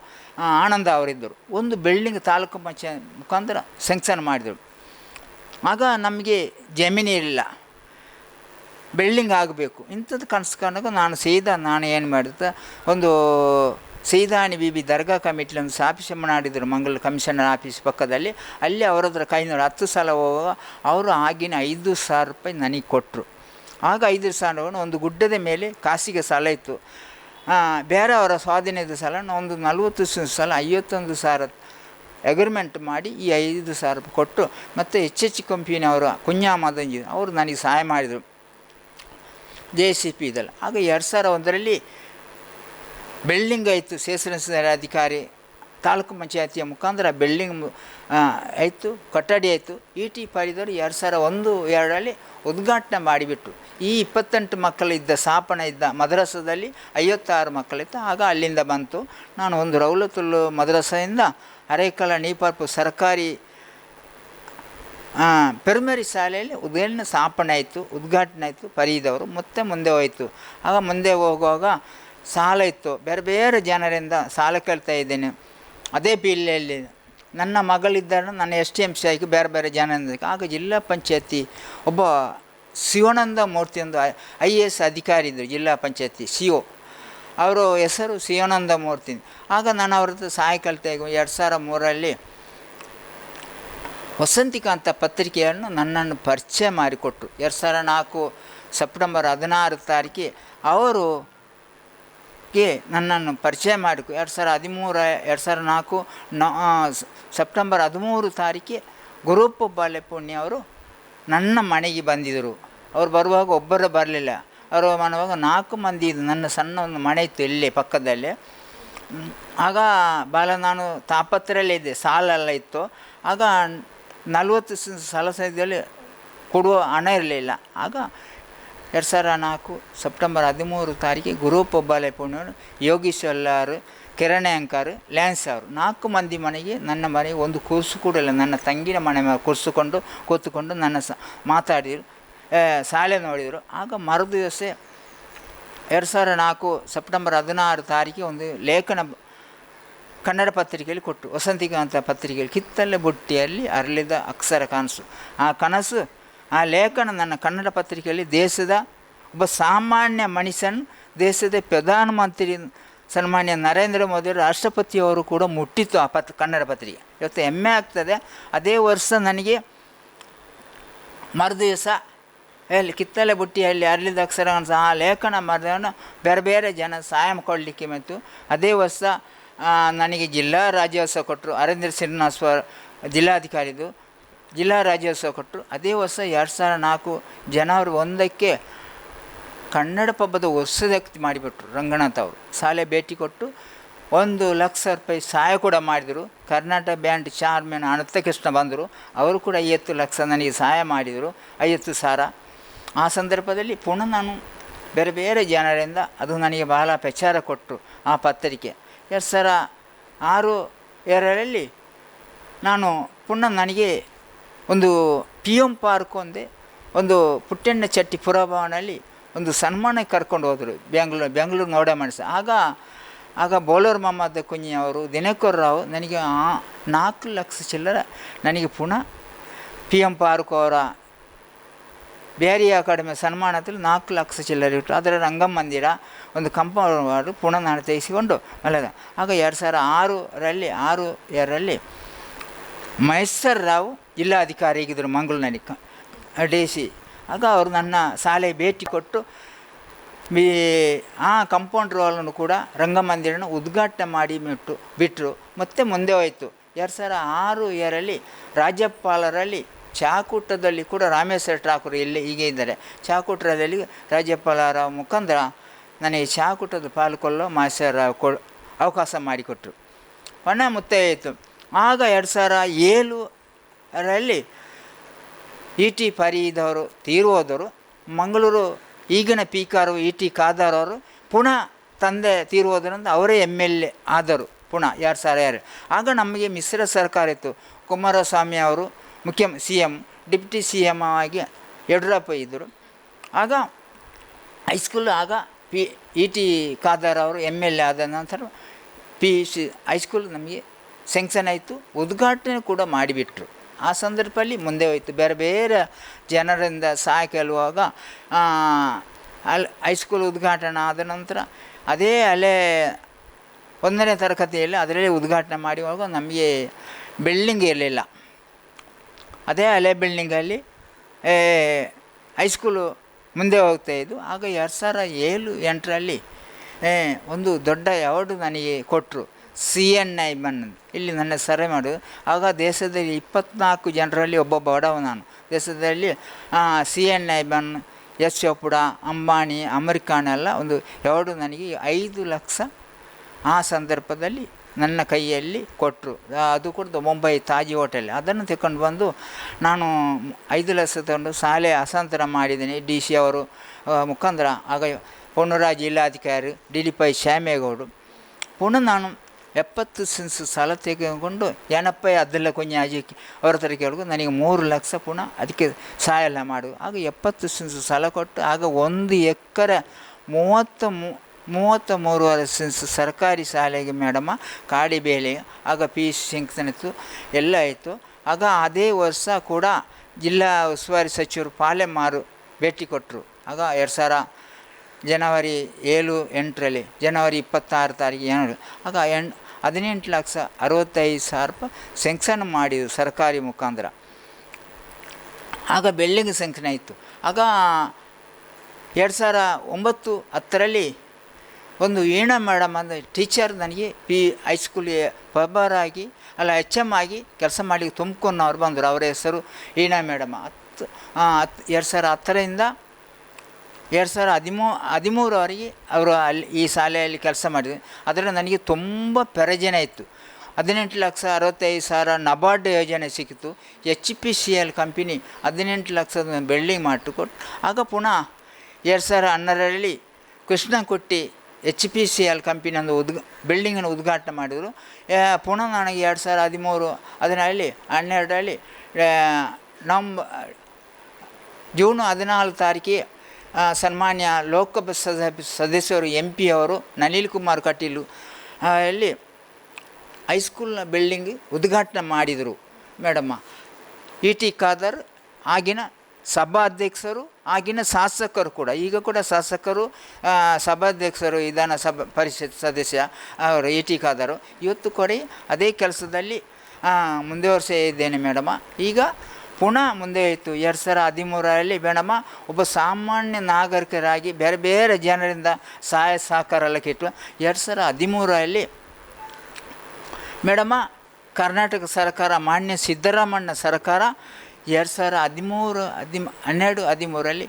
ಆನಂದ ಅವರಿದ್ದರು. ಒಂದು ಬಿಲ್ಡಿಂಗ್ ತಾಲೂಕು ಪಂಚಾಯತ್ ಮುಖಾಂತರ ಸ್ಯಾಂಕ್ಷನ್ ಮಾಡಿದರು. ಆಗ ನಮಗೆ ಜಮೀನು ಇಲ್ಲ. ಬಿಲ್ಡಿಂಗ್ ಆಗಬೇಕು ಇಂಥದ್ದು ಕನಸು ಕಂಡಾಗ ನಾನು ಏನು ಮಾಡಿದೆ, ಒಂದು ಸೀದಾನಿ ಬೀಬಿ ದರ್ಗಾ ಕಮಿಟಿಲಿ ಒಂದು ಆಫೀಸ್ ಮಾಡಿದ್ರು, ಮಂಗಳೂರು ಕಮಿಷನರ್ ಆಫೀಸ್ ಪಕ್ಕದಲ್ಲಿ. ಅಲ್ಲಿ ಅವರದ್ರ ಕೈನೂರು 10 ಸಲ ಹೋಗುವಾಗ ಅವರು ಆಗಿನ 5,000 ರೂಪಾಯಿ ನನಗೆ ಕೊಟ್ಟರು. ಆಗ 5,000 ಒಂದು ಗುಡ್ಡದ ಮೇಲೆ ಖಾಸಿಗೆ ಸಾಲ ಇತ್ತು, ಬೇರೆ ಅವರ ಸ್ವಾಧೀನದ ಸಾಲ ಒಂದು 40 ಸಲ 51,000 ಅಗ್ರಿಮೆಂಟ್ ಮಾಡಿ ಈ 5,000 ರೂಪಾಯಿ ಕೊಟ್ಟು, ಮತ್ತು HH ಕಂಪನಿಯವರ ಕುഞ്ഞാಮದಂಜಿ ಅವರು ನನಗೆ ಸಹಾಯ ಮಾಡಿದರು JCP ಇದಲ್ಲ. ಆಗ 2001ರಲ್ಲಿ ಬಿಲ್ಡಿಂಗ್ ಆಯಿತು. ಸೇಸನ ಅಧಿಕಾರಿ ತಾಲೂಕು ಪಂಚಾಯತಿಯ ಮುಖಾಂತರ ಬಿಲ್ಡಿಂಗ್ ಆಯಿತು, ಕಟ್ಟಡಿ ಆಯಿತು. ET ಪಾರಿದವರು 2001-2ರಲ್ಲಿ ಉದ್ಘಾಟನೆ ಮಾಡಿಬಿಟ್ಟು ಈ 28 ಮಕ್ಕಳಿದ್ದ ಸ್ಥಾಪನ ಇದ್ದ ಮದ್ರಸದಲ್ಲಿ 56 ಮಕ್ಕಳಿತ್ತು. ಆಗ ಅಲ್ಲಿಂದ ಬಂತು. ನಾನು ಒಂದು ರೌಲತುಲ್ ಮದ್ರಸೆಯಿಂದ ಅರೇಕಲ ನೀಪಾರ್ಪು ಸರ್ಕಾರಿ ಪ್ರೈಮರಿ ಶಾಲೆಯಲ್ಲಿ ಸ್ಥಾಪನೆ ಆಯಿತು, ಉದ್ಘಾಟನೆ ಆಯಿತು. ಫರೀದವರು ಮತ್ತೆ ಮುಂದೆ ಹೋಯಿತು. ಆಗ ಮುಂದೆ ಹೋಗುವಾಗ ಸಾಲ ಇತ್ತು, ಬೇರೆ ಬೇರೆ ಜನರಿಂದ ಸಾಲ ಕೇಳ್ತಾ ಇದ್ದೇನೆ. ಅದೇ ಪಿಲ್ಲೆಯಲ್ಲಿ ನನ್ನ ಮಗಳಿದ್ದಾಗ ನನ್ನ STMC ಆಗಿ ಬೇರೆ ಬೇರೆ ಜನರಿಂದ. ಆಗ ಜಿಲ್ಲಾ ಪಂಚಾಯತಿ ಒಬ್ಬ ಶಿವಾನಂದ ಮೂರ್ತಿ ಒಂದು IAS ಅಧಿಕಾರಿ ಇದ್ದರು, ಜಿಲ್ಲಾ ಪಂಚಾಯತಿ CO. ಅವರು ಹೆಸರು ಶಿವಾನಂದ ಮೂರ್ತಿ. ಆಗ ನಾನು ಅವ್ರ ಹತ್ರ ಸಹಾಯ ಕೇಳ್ತಾ 2003ರಲ್ಲಿ ವಸಂತಿಕ ಅಂತ ಪತ್ರಿಕೆಯನ್ನು ನನ್ನನ್ನು ಪರಿಚಯ ಮಾಡಿಕೊಟ್ರು. 2004 ಸೆಪ್ಟೆಂಬರ್ 16 ತಾರೀಕಿಗೆ ಅವರು ನನ್ನನ್ನು ಪರಿಚಯ ಮಾಡಿಕೊ. 2004 ಸೆಪ್ಟೆಂಬರ್ 13 ತಾರೀಕಿಗೆ ಗುರುಪ್ಪ ಬಾಲೆಪುಣ್ಯ ಅವರು ನನ್ನ ಮನೆಗೆ ಬಂದಿದ್ದರು. ಅವ್ರು ಬರುವಾಗ ಒಬ್ಬರು ಬರಲಿಲ್ಲ, ಅವರು ಮನೆಯುವಾಗ 4 ಮಂದಿ ಇದು. ನನ್ನ ಸಣ್ಣ ಒಂದು ಮನೆ ಇತ್ತು ಇಲ್ಲೇ ಪಕ್ಕದಲ್ಲೇ. ಆಗ ನಾನು ತಾಪತ್ರಲ್ಲೇ ಇದ್ದೆ, ಸಾಲೆಲ್ಲ ಇತ್ತು. ಆಗ 40 ಸಲಸದಲ್ಲಿ ಕೊಡುವ ಹಣ ಇರಲಿಲ್ಲ. ಆಗ 2004 ಸೆಪ್ಟೆಂಬರ್ 13 ತಾರೀಕಿಗೆ ಗುರುಪ್ಪ ಬಾಲೆಪುಣ್ಯವರು, ಯೋಗೀಶ್ವರ್, ಕಿರಣ್ ಅಂಕರ್, ಲ್ಯಾನ್ಸ್ ಅವರು 4 ಮಂದಿ ಮನೆಗೆ, ನನ್ನ ಮನೆಗೆ ಒಂದು ಕುರ್ಸು ಕೂಡ ಇಲ್ಲ. ನನ್ನ ತಂಗಿನ ಮನೆ ಕೂತ್ಕೊಂಡು ನನ್ನ ಮಾತಾಡಿದರು, ಶಾಲೆ ನೋಡಿದರು. ಆಗ ಮರುದಿವಸ 2004 ಸೆಪ್ಟೆಂಬರ್ 16 ತಾರೀಕಿಗೆ ಒಂದು ಲೇಖನ ಕನ್ನಡ ಪತ್ರಿಕೆಯಲ್ಲಿ ಕೊಟ್ಟು, ವಸಂತಿಕ ಅಂತ ಪತ್ರಿಕೆಯಲ್ಲಿ ಕಿತ್ತಲೆ ಬುಟ್ಟಿಯಲ್ಲಿ ಅರಳಿದ ಅಕ್ಷರ ಕನಸು. ಆ ಕನಸು, ಆ ಲೇಖನ ನನ್ನ ಕನ್ನಡ ಪತ್ರಿಕೆಯಲ್ಲಿ ದೇಶದ ಒಬ್ಬ ಸಾಮಾನ್ಯ ಮನುಷ್ಯನ, ದೇಶದ ಪ್ರಧಾನಮಂತ್ರಿ ಸನ್ಮಾನ್ಯ ನರೇಂದ್ರ ಮೋದಿ ರಾಷ್ಟ್ರಪತಿಯವರು ಕೂಡ ಮುಟ್ಟಿತ್ತು ಆ ಕನ್ನಡ ಪತ್ರಿಕೆ. ಇವತ್ತು ಹೆಮ್ಮೆ ಆಗ್ತದೆ. ಅದೇ ವರ್ಷ ನನಗೆ ಮರುದಿವಸ ಎಲ್ಲಿ ಕಿತ್ತಲೆ ಬುಟ್ಟಿಯಲ್ಲಿ ಅರಳಿದ ಅಕ್ಷರ ಕನಸು ಆ ಲೇಖನ ಮರದನ್ನು ಬೇರೆ ಬೇರೆ ಜನ ಸಹಾಯ ಕೊಡಲಿಕ್ಕೆ ಬಂತು. ಅದೇ ವರ್ಷ ನನಗೆ ಜಿಲ್ಲಾ ರಾಜ್ಯೋತ್ಸವ ಕೊಟ್ಟರು. ಅರವಿಂದ್ರ ಶ್ರೀನಿವಾಸ ಜಿಲ್ಲಾಧಿಕಾರಿದು ಜಿಲ್ಲಾ ರಾಜ್ಯೋತ್ಸವ ಕೊಟ್ಟರು. ಅದೇ ವರ್ಷ 2004 ಜನವರಿ 1ಕ್ಕೆ ಕನ್ನಡ ಪಬ್ಬದ ವರ್ಷದಕ್ತಿ ಮಾಡಿಬಿಟ್ರು. ರಂಗನಾಥ್ ಅವರು ಶಾಲೆ ಭೇಟಿ ಕೊಟ್ಟು 1 ಲಕ್ಷ ರೂಪಾಯಿ ಸಹಾಯ ಕೂಡ ಮಾಡಿದರು. ಕರ್ನಾಟಕ ಬ್ಯಾಂಡ್ ಚೇರ್ಮನ್ ಅನಂತಕೃಷ್ಣ ಬಂದರು, ಅವರು ಕೂಡ 50 ಲಕ್ಷ ನನಗೆ ಸಹಾಯ ಮಾಡಿದರು, 50,000. ಆ ಸಂದರ್ಭದಲ್ಲಿ ಪುನಃ ನಾನು ಬೇರೆ ಬೇರೆ ಜನರಿಂದ ಅದು ನನಗೆ ಬಹಳ ಪ್ರಚಾರ ಕೊಟ್ಟರು ಆ ಪತ್ರಿಕೆ. 2006-7ರಲ್ಲಿ ನಾನು ಪುನಃ ನನಗೆ ಒಂದು PM ಪಾರ್ಕ್ ಒಂದು ಪುಟ್ಟಣ್ಣ ಚಟ್ಟಿ ಪುರಭವನಲ್ಲಿ ಒಂದು ಸನ್ಮಾನಕ್ಕೆ ಕರ್ಕೊಂಡು ಹೋದರು, ಬೆಂಗಳೂರು ನೋಡ ಮನಸ್ಸು. ಆಗ ಬೋಲರ್ ಮೊಹಮ್ಮದ್ ಕುಂಜಿ ಅವರು, ದಿನಕರ್ ರಾವ್ ನನಗೆ 4 ಲಕ್ಷ ಚಿಲ್ಲರೆ ನನಗೆ ಪುನಃ PM ಪಾರ್ಕ್ ಅವರ ಬೇರೆ ಅಕಾಡೆಮಿ ಸನ್ಮಾನದಲ್ಲಿ 4 ಲಕ್ಷ ಚಿಲ್ಲರೆ ಇಟ್ಟು ಅದರ ರಂಗಮಂದಿರ ಒಂದು ಕಂಪೌಂಡ್ ಮಾಡಿ ಪುನಃ ನಾನು ತೆಗೆಸಿಕೊಂಡು ಅಲ್ಲದ. ಆಗ 2006-7ರಲ್ಲಿ ಮಹೇಶ್ವರ ರಾವ್ ಜಿಲ್ಲಾಧಿಕಾರಿಯಾಗಿದ್ದರು ಮಂಗಳೂರಿನಲ್ಲಿ DC. ಆಗ ಅವರು ನನ್ನ ಶಾಲೆಗೆ ಭೇಟಿ ಕೊಟ್ಟು ಆ ಕಾಂಪೌಂಡ್ ವಾಲನ್ನು ಕೂಡ ರಂಗಮಂದಿರನ ಉದ್ಘಾಟನೆ ಮಾಡಿ ಬಿಟ್ಟರು. ಮತ್ತೆ ಮುಂದೆ ಹೋಯಿತು. 2006-7ರಲ್ಲಿ ರಾಜ್ಯಪಾಲರಲ್ಲಿ ಚಾಕೂಟದಲ್ಲಿ ಕೂಡ ರಾಮೇಶ್ವರ ಠಾಕೂರ್ ಹೀಗೆ ಇದ್ದಾರೆ. ಚಾಕೂಟದಲ್ಲಿ ರಾಜ್ಯಪಾಲರ ಮುಖಾಂತರ ನನಗೆ ಚಾಕೂಟದ ಪಾಲ್ಗೊಳ್ಳೋ ಮಾಸ್ಟರ್ ಅವಕಾಶ ಮಾಡಿಕೊಟ್ರು. ಪುನಃ ಮುತ್ತೆ ಆಯಿತು. ಆಗ 2007ರಲ್ಲಿ ET ಫರೀದ್ ಅವರು ತೀರೋದರು. ಮಂಗಳೂರು ಈಗಿನ ಪೀಕಾರು ET ಖಾದರ್ ಅವರು ಪುನಃ ತಂದೆ ತೀರೋದರಿಂದ ಅವರೇ MLA ಆದರು ಪುನಃ 2002. ಆಗ ನಮಗೆ ಮಿಶ್ರ ಸರ್ಕಾರ ಇತ್ತು. ಕುಮಾರಸ್ವಾಮಿ ಅವರು CM, ಡಿಪ್ಟಿ CM ಆಗಿ ಯಡಿಯೂರಪ್ಪ ಇದ್ದರು. ಆಗ ಹೈಸ್ಕೂಲ್ ET ಖಾದರ್ ಅವರು MLA ಆದ ನಂತರ PUC ಹೈಸ್ಕೂಲ್ ನಮಗೆ ಸ್ಯಾಂಕ್ಷನ್ ಆಯಿತು, ಉದ್ಘಾಟನೆ ಕೂಡ ಮಾಡಿಬಿಟ್ರು. ಆ ಸಂದರ್ಭದಲ್ಲಿ ಮುಂದೆ ಹೋಯಿತು. ಬೇರೆ ಬೇರೆ ಜನರಿಂದ ಸಹಾಯ ಕೇಳುವಾಗ ಹೈಸ್ಕೂಲ್ ಉದ್ಘಾಟನೆ ಆದ ನಂತರ ಅದೇ ಅಲೆ 1ನೇ ತರಗತಿಯಲ್ಲಿ ಅದರಲ್ಲೇ ಉದ್ಘಾಟನೆ ಮಾಡುವಾಗ ನಮಗೆ ಬಿಲ್ಡಿಂಗ್ ಇರಲಿಲ್ಲ. ಅದೇ ಹಳೆ ಬಿಲ್ಡಿಂಗಲ್ಲಿ ಹೈಸ್ಕೂಲು ಮುಂದೆ ಹೋಗ್ತಾಯಿದ್ದು. ಆಗ 2007-8ರಲ್ಲಿ ಒಂದು ದೊಡ್ಡ ಅವಾರ್ಡು ನನಗೆ ಕೊಟ್ಟರು, CNI ಬನ್. ಇಲ್ಲಿ ನನ್ನ ಸರೆ ಮಾಡೋದು. ಆಗ ದೇಶದಲ್ಲಿ 24 ಜನರಲ್ಲಿ ಒಬ್ಬ ಬಡವ ನಾನು. ದೇಶದಲ್ಲಿ CNI ಬನ್, ಎಸ್ ಚೋಪ್ಡಾ, ಅಂಬಾನಿ, ಅಮೆರಿಕಾನ್ ಎಲ್ಲ ಒಂದು ಅವಾರ್ಡು ನನಗೆ 5 ಲಕ್ಷ ಆ ಸಂದರ್ಭದಲ್ಲಿ ನನ್ನ ಕೈಯಲ್ಲಿ ಕೊಟ್ಟರು. ಅದು ಕೂಡ ಮುಂಬೈ ತಾಜ್ ಹೋಟೆಲ್. ಅದನ್ನು ತಗೊಂಡು ಬಂದು ನಾನು 5 ಲಕ್ಷ ತಗೊಂಡು ಶಾಲೆ ಹಸ್ತಾಂತರ ಮಾಡಿದ್ದೀನಿ. DC ಅವರು ಮುಖಾಂತರ. ಆಗ ಪೊನ್ನರಾಜ್ ಜಿಲ್ಲಾಧಿಕಾರಿ, DDPI ಶ್ಯಾಮೇಗೌಡು. ಪುನಃ ನಾನು 70 ಸೆನ್ಸ್ ಸಾಲ ತೆಗೆದುಕೊಂಡು ಏನಪ್ಪ ಅದೆಲ್ಲ ಕೊಂಚ ಅಜಿಕ್ಕೆ ಅವ್ರ ಹತ್ರ ಕೇಳಿದ್ರು. ನನಗೆ 3 ಲಕ್ಷ ಪುನಃ ಅದಕ್ಕೆ ಸಹಾಯ ಎಲ್ಲ ಮಾಡು. ಆಗ 70 ಸೆನ್ಸ್ ಸಾಲ ಕೊಟ್ಟು ಆಗ 1 ಎಕರೆ 33 ಸೆನ್ಸ್ ಸರ್ಕಾರಿ ಶಾಲೆಗೆ ಮೇಡಮ ಕಾಡಿಬೇಳೆ. ಆಗ PUC ಸ್ಯಾಂಕ್ಷನ್ ಇತ್ತು, ಎಲ್ಲ ಆಯಿತು. ಆಗ ಅದೇ ವರ್ಷ ಕೂಡ ಜಿಲ್ಲಾ ಉಸ್ತುವಾರಿ ಸಚಿವರು ಪಾಲೆಮಾರು ಭೇಟಿ ಕೊಟ್ಟರು. ಆಗ 2000 ಜನವರಿ 7-8ರಲ್ಲಿ, ಜನವರಿ 26 ತಾರೀಕು ಜನವರಿ. ಆಗ 18,65,000 ರೂಪಾಯಿ ಸ್ಯಾಂಕ್ಷನ್ ಮಾಡಿದರು ಸರ್ಕಾರಿ ಮುಖಾಂತರ. ಆಗ ಬಿಲ್ಡಿಂಗ್ ಸ್ಯಾಂಕ್ಷನ್ ಆಯಿತು. ಆಗ 2009-10ರಲ್ಲಿ ಒಂದು ವೀಣಾ ಮೇಡಮ್ ಅಂತ ಟೀಚರ್ ನನಗೆ ಹೈಸ್ಕೂಲಿಗೆ ಪಬ್ಬರಾಗಿ HM ಆಗಿ ಕೆಲಸ ಮಾಡಿ ತುಮಕೂರಿನವ್ರು ಬಂದರು. ಅವರ ಹೆಸರು ವೀಣಾ ಮೇಡಮ್. 2010ರಿಂದ 2013ವರೆಗೆ ಅವರು ಅಲ್ಲಿ ಈ ಶಾಲೆಯಲ್ಲಿ ಕೆಲಸ ಮಾಡಿದ್ರು. ಅದರಲ್ಲಿ ನನಗೆ ತುಂಬ ಪ್ರಯೋಜನ ಇತ್ತು. 18,65,000 ನಬಾರ್ಡ್ ಯೋಜನೆ ಸಿಕ್ಕಿತು. HPCL ಕಂಪನಿ 18 ಲಕ್ಷದ ಬಿಲ್ಡಿಂಗ್ ಮಾಡಿಕೊಟ್ಟು. ಆಗ ಪುನಃ 2012ರಲ್ಲಿ ಕೃಷ್ಣಕುಟ್ಟಿ HPCL ಕಂಪನಿ ಒಂದು ಬಿಲ್ಡಿಂಗನ್ನು ಉದ್ಘಾಟನೆ ಮಾಡಿದರು. ಪುನಃ ನನಗೆ 2013-14ರಲ್ಲಿ ಜೂನ್ 14 ತಾರೀಕಿಗೆ ಸನ್ಮಾನ್ಯ ಲೋಕಸಭಾ ಸದಸ್ಯರು MP ಅವರು ನಳಿನ್ ಕುಮಾರ್ ಕಟೀಲು ಅಲ್ಲಿ ಹೈಸ್ಕೂಲ್ನ ಬಿಲ್ಡಿಂಗ್ ಉದ್ಘಾಟನೆ ಮಾಡಿದರು ಮೇಡಮ್ಮ. ET ಖಾದರ್ ಆಗಿನ ಸಭಾಧ್ಯಕ್ಷರು, ಆಗಿನ ಶಾಸಕರು ಕೂಡ, ಈಗ ಕೂಡ ಶಾಸಕರು, ಸಭಾಧ್ಯಕ್ಷರು, ವಿಧಾನಸಭಾ ಪರಿಷತ್ ಸದಸ್ಯ ಅವರು ET ಖಾದರ್. ಇವತ್ತು ಕೂಡ ಅದೇ ಕೆಲಸದಲ್ಲಿ ಮುಂದುವರಿಸೇ ಇದ್ದೇನೆ ಮೇಡಮ. ಈಗ ಪುನಃ ಮುಂದೆ ಹೋಯಿತು 2013ರಲ್ಲಿ ಮೇಡಮ ಒಬ್ಬ ಸಾಮಾನ್ಯ ನಾಗರಿಕರಾಗಿ ಬೇರೆ ಬೇರೆ ಜನರಿಂದ ಸಹಾಯ ಸಹಕಾರ ಎಲ್ಲ ಕೆಟ್ಟು 2013ರಲ್ಲಿ ಮೇಡಮ ಕರ್ನಾಟಕ ಸರ್ಕಾರ, ಮಾನ್ಯ ಸಿದ್ದರಾಮಣ್ಣ ಸರ್ಕಾರ 2013-ರಲ್ಲಿ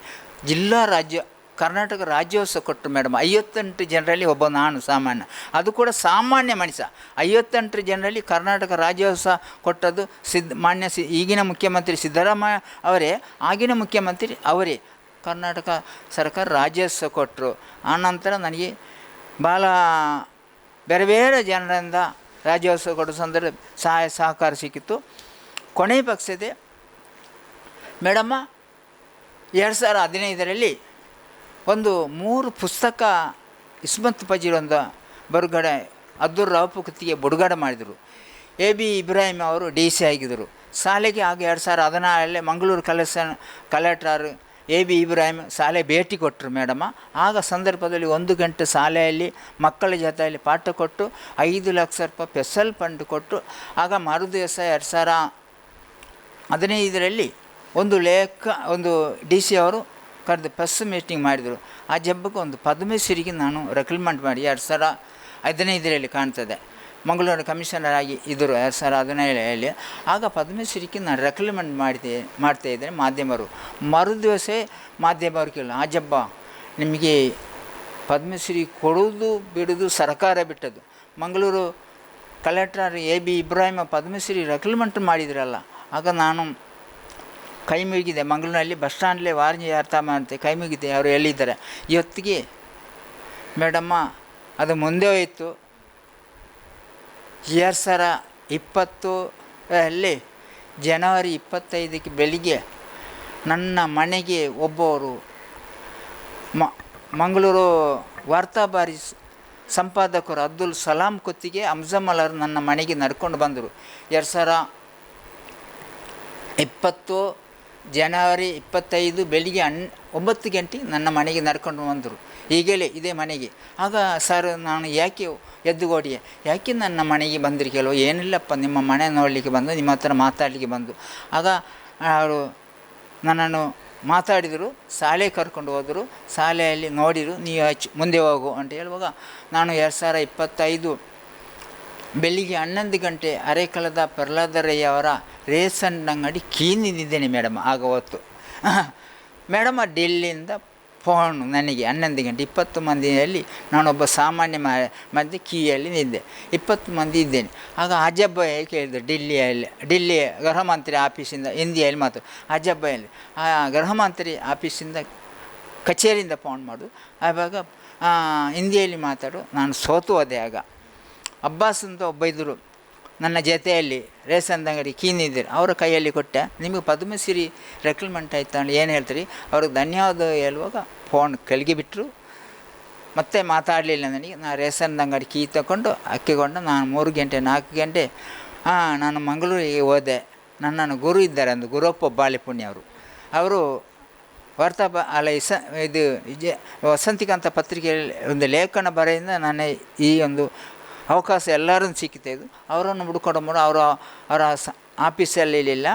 ಕರ್ನಾಟಕ ರಾಜ್ಯೋತ್ಸವ ಕೊಟ್ಟರು ಮೇಡಮ್. 58 ಜನರಲ್ಲಿ ಒಬ್ಬ ನಾನು ಸಾಮಾನ್ಯ, ಅದು ಕೂಡ ಸಾಮಾನ್ಯ ಮನುಷ್ಯ. 58 ಜನರಲ್ಲಿ ಕರ್ನಾಟಕ ರಾಜ್ಯೋತ್ಸವ ಕೊಟ್ಟದ್ದು ಮಾನ್ಯ ಈಗಿನ ಮುಖ್ಯಮಂತ್ರಿ ಸಿದ್ದರಾಮಯ್ಯ ಅವರೇ, ಆಗಿನ ಮುಖ್ಯಮಂತ್ರಿ ಅವರೇ. ಕರ್ನಾಟಕ ಸರ್ಕಾರ ರಾಜ್ಯೋತ್ಸವ ಕೊಟ್ಟರು. ಆನಂತರ ನನಗೆ ಭಾಳ ಬೇರೆ ಬೇರೆ ಜನರಿಂದ ರಾಜ್ಯೋತ್ಸವ ಕೊಡೋ ಸಂದರ್ಭ ಸಹಾಯ ಸಹಕಾರ ಸಿಕ್ಕಿತ್ತು. ಕೊನೆಯ ಪಕ್ಷದೆ ಮೇಡಮ್ಮ 2015ರಲ್ಲಿ ಒಂದು 3 ಪುಸ್ತಕ ಇಸ್ಮತ್ ಫಜೀಲ್ ಒಂದು ಬಿಡುಗಡೆ, ಅಬ್ದುಲ್ ರೌಫ್ ಕೃತಿಗೆ ಬಿಡುಗಡೆ ಮಾಡಿದರು. AB ಇಬ್ರಾಹಿಂ ಅವರು DC ಆಗಿದ್ದರು. ಶಾಲೆಗೆ ಆಗ 2014ರಲ್ಲಿ ಮಂಗಳೂರು ಕಲೆಕ್ಟರ್ AB ಇಬ್ರಾಹಿಂ ಶಾಲೆ ಭೇಟಿ ಕೊಟ್ಟರು ಮೇಡಮ್ಮ. ಆಗ ಸಂದರ್ಭದಲ್ಲಿ 1 ಗಂಟೆ ಶಾಲೆಯಲ್ಲಿ ಮಕ್ಕಳ ಜೊತೆಯಲ್ಲಿ ಪಾಠ ಕೊಟ್ಟು 5 ಲಕ್ಷ ರೂಪಾಯಿ ಸ್ಪೆಷಲ್ ಫಂಡ್ ಕೊಟ್ಟು, ಆಗ ಮರುದಿವಸ 2015ರಲ್ಲಿ ಒಂದು DC ಅವರು ಕರೆದು ಪ್ರೆಸ್ ಮೀಟಿಂಗ್ ಮಾಡಿದರು. ಆ ಜಬ್ಬಕ್ಕೆ ಒಂದು ಪದ್ಮಶ್ರೀಗೆ ನಾನು ರೆಕಮೆಂಡ್ ಮಾಡಿ 2015ರಲ್ಲಿ ಕಾಣ್ತದೆ. ಮಂಗಳೂರು ಕಮಿಷನರ್ ಆಗಿ ಇದ್ದರು 2017ರಲ್ಲಿ. ಆಗ ಪದ್ಮಶ್ರೀಗೆ ನಾನು ರೆಕಮೆಂಡ್ ಮಾಡ್ತಾಯಿದ್ದೇನೆ. ಮಾಧ್ಯಮರು ಮರುದಿವಸ ಮಾಧ್ಯಮರು ಕೇಳ, ಆ ಜಬ್ಬ ನಿಮಗೆ ಪದ್ಮಶ್ರೀ ಕೊಡುವುದು ಬಿಡೋದು ಸರ್ಕಾರ ಬಿಟ್ಟದ್ದು. Mangaluru collector AB Ibrahim Padmashri recommend ಮಾಡಿದ್ರಲ್ಲ. ಆಗ ನಾನು ಕೈ ಮುಗಿದೆ. ಮಂಗಳೂರಿನಲ್ಲಿ ಬಸ್ ಸ್ಟ್ಯಾಂಡ್ಲೇ ವಾರ್ಜಿ ಅರ್ಥಮ ಅಂತ ಕೈ ಮುಗಿದೆ. ಅವರು ಎಲ್ಲಿದ್ದಾರೆ ಇವತ್ತಿಗೆ ಮೇಡಮ್ಮ. ಅದು ಮುಂದೆ ಹೋಯಿತು. 2020ರಲ್ಲಿ ಜನವರಿ 25ಕ್ಕೆ ಬೆಳಿಗ್ಗೆ ನನ್ನ ಮನೆಗೆ ಒಬ್ಬರು ಮಂಗಳೂರು ವಾರ್ತಾಭಾರಿ ಸಂಪಾದಕರು ಅಬ್ದುಲ್ ಸಲಾಂ ಕೊತ್ತಿಗೆ ಅಮ್ಜಮಲರು ನನ್ನ ಮನೆಗೆ ನಡ್ಕೊಂಡು ಬಂದರು. 20 ಜನವರಿ 25 ಬೆಳಿಗ್ಗೆ 9 ಗಂಟೆಗೆ ನನ್ನ ಮನೆಗೆ ನಡ್ಕೊಂಡು ಬಂದರು. ಈಗಲೇ ಇದೇ ಮನೆಗೆ. ಆಗ ಸರ್ ನಾನು ಯಾಕೆ ಎದ್ದುಗೋಡಿಯೆ, ಯಾಕೆ ನನ್ನ ಮನೆಗೆ ಬಂದಿರಿ ಕೆಲವು, ಏನಿಲ್ಲಪ್ಪ ನಿಮ್ಮ ಮನೆ ನೋಡಲಿಕ್ಕೆ ಬಂದು ನಿಮ್ಮ ಹತ್ರ ಮಾತಾಡಲಿಕ್ಕೆ ಬಂದು. ಆಗ ಅವರು ನನ್ನನ್ನು ಮಾತಾಡಿದರು, ಶಾಲೆ ಕರ್ಕೊಂಡು ಹೋದರು. ಶಾಲೆಯಲ್ಲಿ ನೋಡಿದರು, ನೀವು ಮುಂದೆ ಹೋಗು ಅಂತ ಹೇಳುವಾಗ ನಾನು 2025 ಬೆಳಿಗ್ಗೆ 11 ಗಂಟೆ ಅರೆಕಲದ ಪ್ರಹ್ಲಾದರಯ್ಯವರ ರೇಷನ್ ಅಂಗಡಿ ಕೀನಿದ್ದೇನೆ ಮೇಡಮ್. ಆಗ ಹೊತ್ತು ಮೇಡಮ್ ಡೆಲ್ಲಿಯಿಂದ ಫೋನ್ ನನಗೆ 11 ಗಂಟೆ. 20 ಮಂದಿಯಲ್ಲಿ ನಾನೊಬ್ಬ ಸಾಮಾನ್ಯ ಮಧ್ಯೆ ಕೀಯಲ್ಲಿ ನಿದ್ದೆ, 20 ಮಂದಿ ಇದ್ದೇನೆ. ಆಗ ಅಜಬ್ಬಯ್ಯ ಕೇಳಿದ್ರು, ಡೆಲ್ಲಿಯ ಗೃಹ ಮಂತ್ರಿ ಆಫೀಸಿಂದ ಹಿಂದಿಯಲ್ಲಿ ಮಾತಾಡು. ಅಜಬ್ಬಯ್ಯಲ್ಲಿ ಆ ಗೃಹ ಮಂತ್ರಿ ಆಫೀಸಿಂದ ಕಚೇರಿಯಿಂದ ಫೋನ್ ಮಾಡು, ಆವಾಗ ಹಿಂದಿಯಲ್ಲಿ ಮಾತಾಡು. ನಾನು ಸೋತು ಹೋದೆ. ಆಗ ಅಬ್ಬಾಸ್ ಅಂತ ಒಬ್ಬ ಇದ್ದರು ನನ್ನ ಜೊತೆಯಲ್ಲಿ, ರೇಷನ್ ಅಂಗಡಿ ಕೀನಿದ್ದರು. ಅವರ ಕೈಯಲ್ಲಿ ಕೊಟ್ಟೆ, ನಿಮಗೆ ಪದ್ಮಶ್ರೀ ರೆಕ್ರೂಟ್ಮೆಂಟ್ ಆಯ್ತು ಅಂತ ಏನು ಹೇಳ್ತೀರಿ, ಅವ್ರಿಗೆ ಧನ್ಯವಾದ ಹೇಳುವಾಗ ಫೋನ್ ಕೆಳಗೆ ಬಿಟ್ಟರು. ಮತ್ತೆ ಮಾತಾಡಲಿಲ್ಲ ನನಗೆ. ನಾನು ರೇಷನ್ ಅಂಗಡಿ ಕೀ ತಗೊಂಡು ಅಕ್ಕಿಕೊಂಡು ನಾನು 3 ಗಂಟೆ 4 ಗಂಟೆ ನಾನು ಮಂಗಳೂರಿಗೆ ಹೋದೆ. ನನ್ನನ್ನು ಗುರು ಇದ್ದಾರೆ, ಒಂದು ಗುರಪ್ಪ ಬಾಳೆಪುಣ್ಯ ಅವರು ಅಲ್ಲ ಇದು ವಸಂತಿಕಾಂತ ಪತ್ರಿಕೆಯಲ್ಲಿ ಒಂದು ಲೇಖನ ಬರೆಯಿಂದ ನನ್ನ ಈ ಒಂದು ಅವಕಾಶ ಎಲ್ಲರೂ ಸಿಕ್ಕಿತು. ಅವರನ್ನು ಹುಡ್ಕೊಂಡು ಅವರ ಆಫೀಸಲ್ಲಿ ಇಲ್ಲ,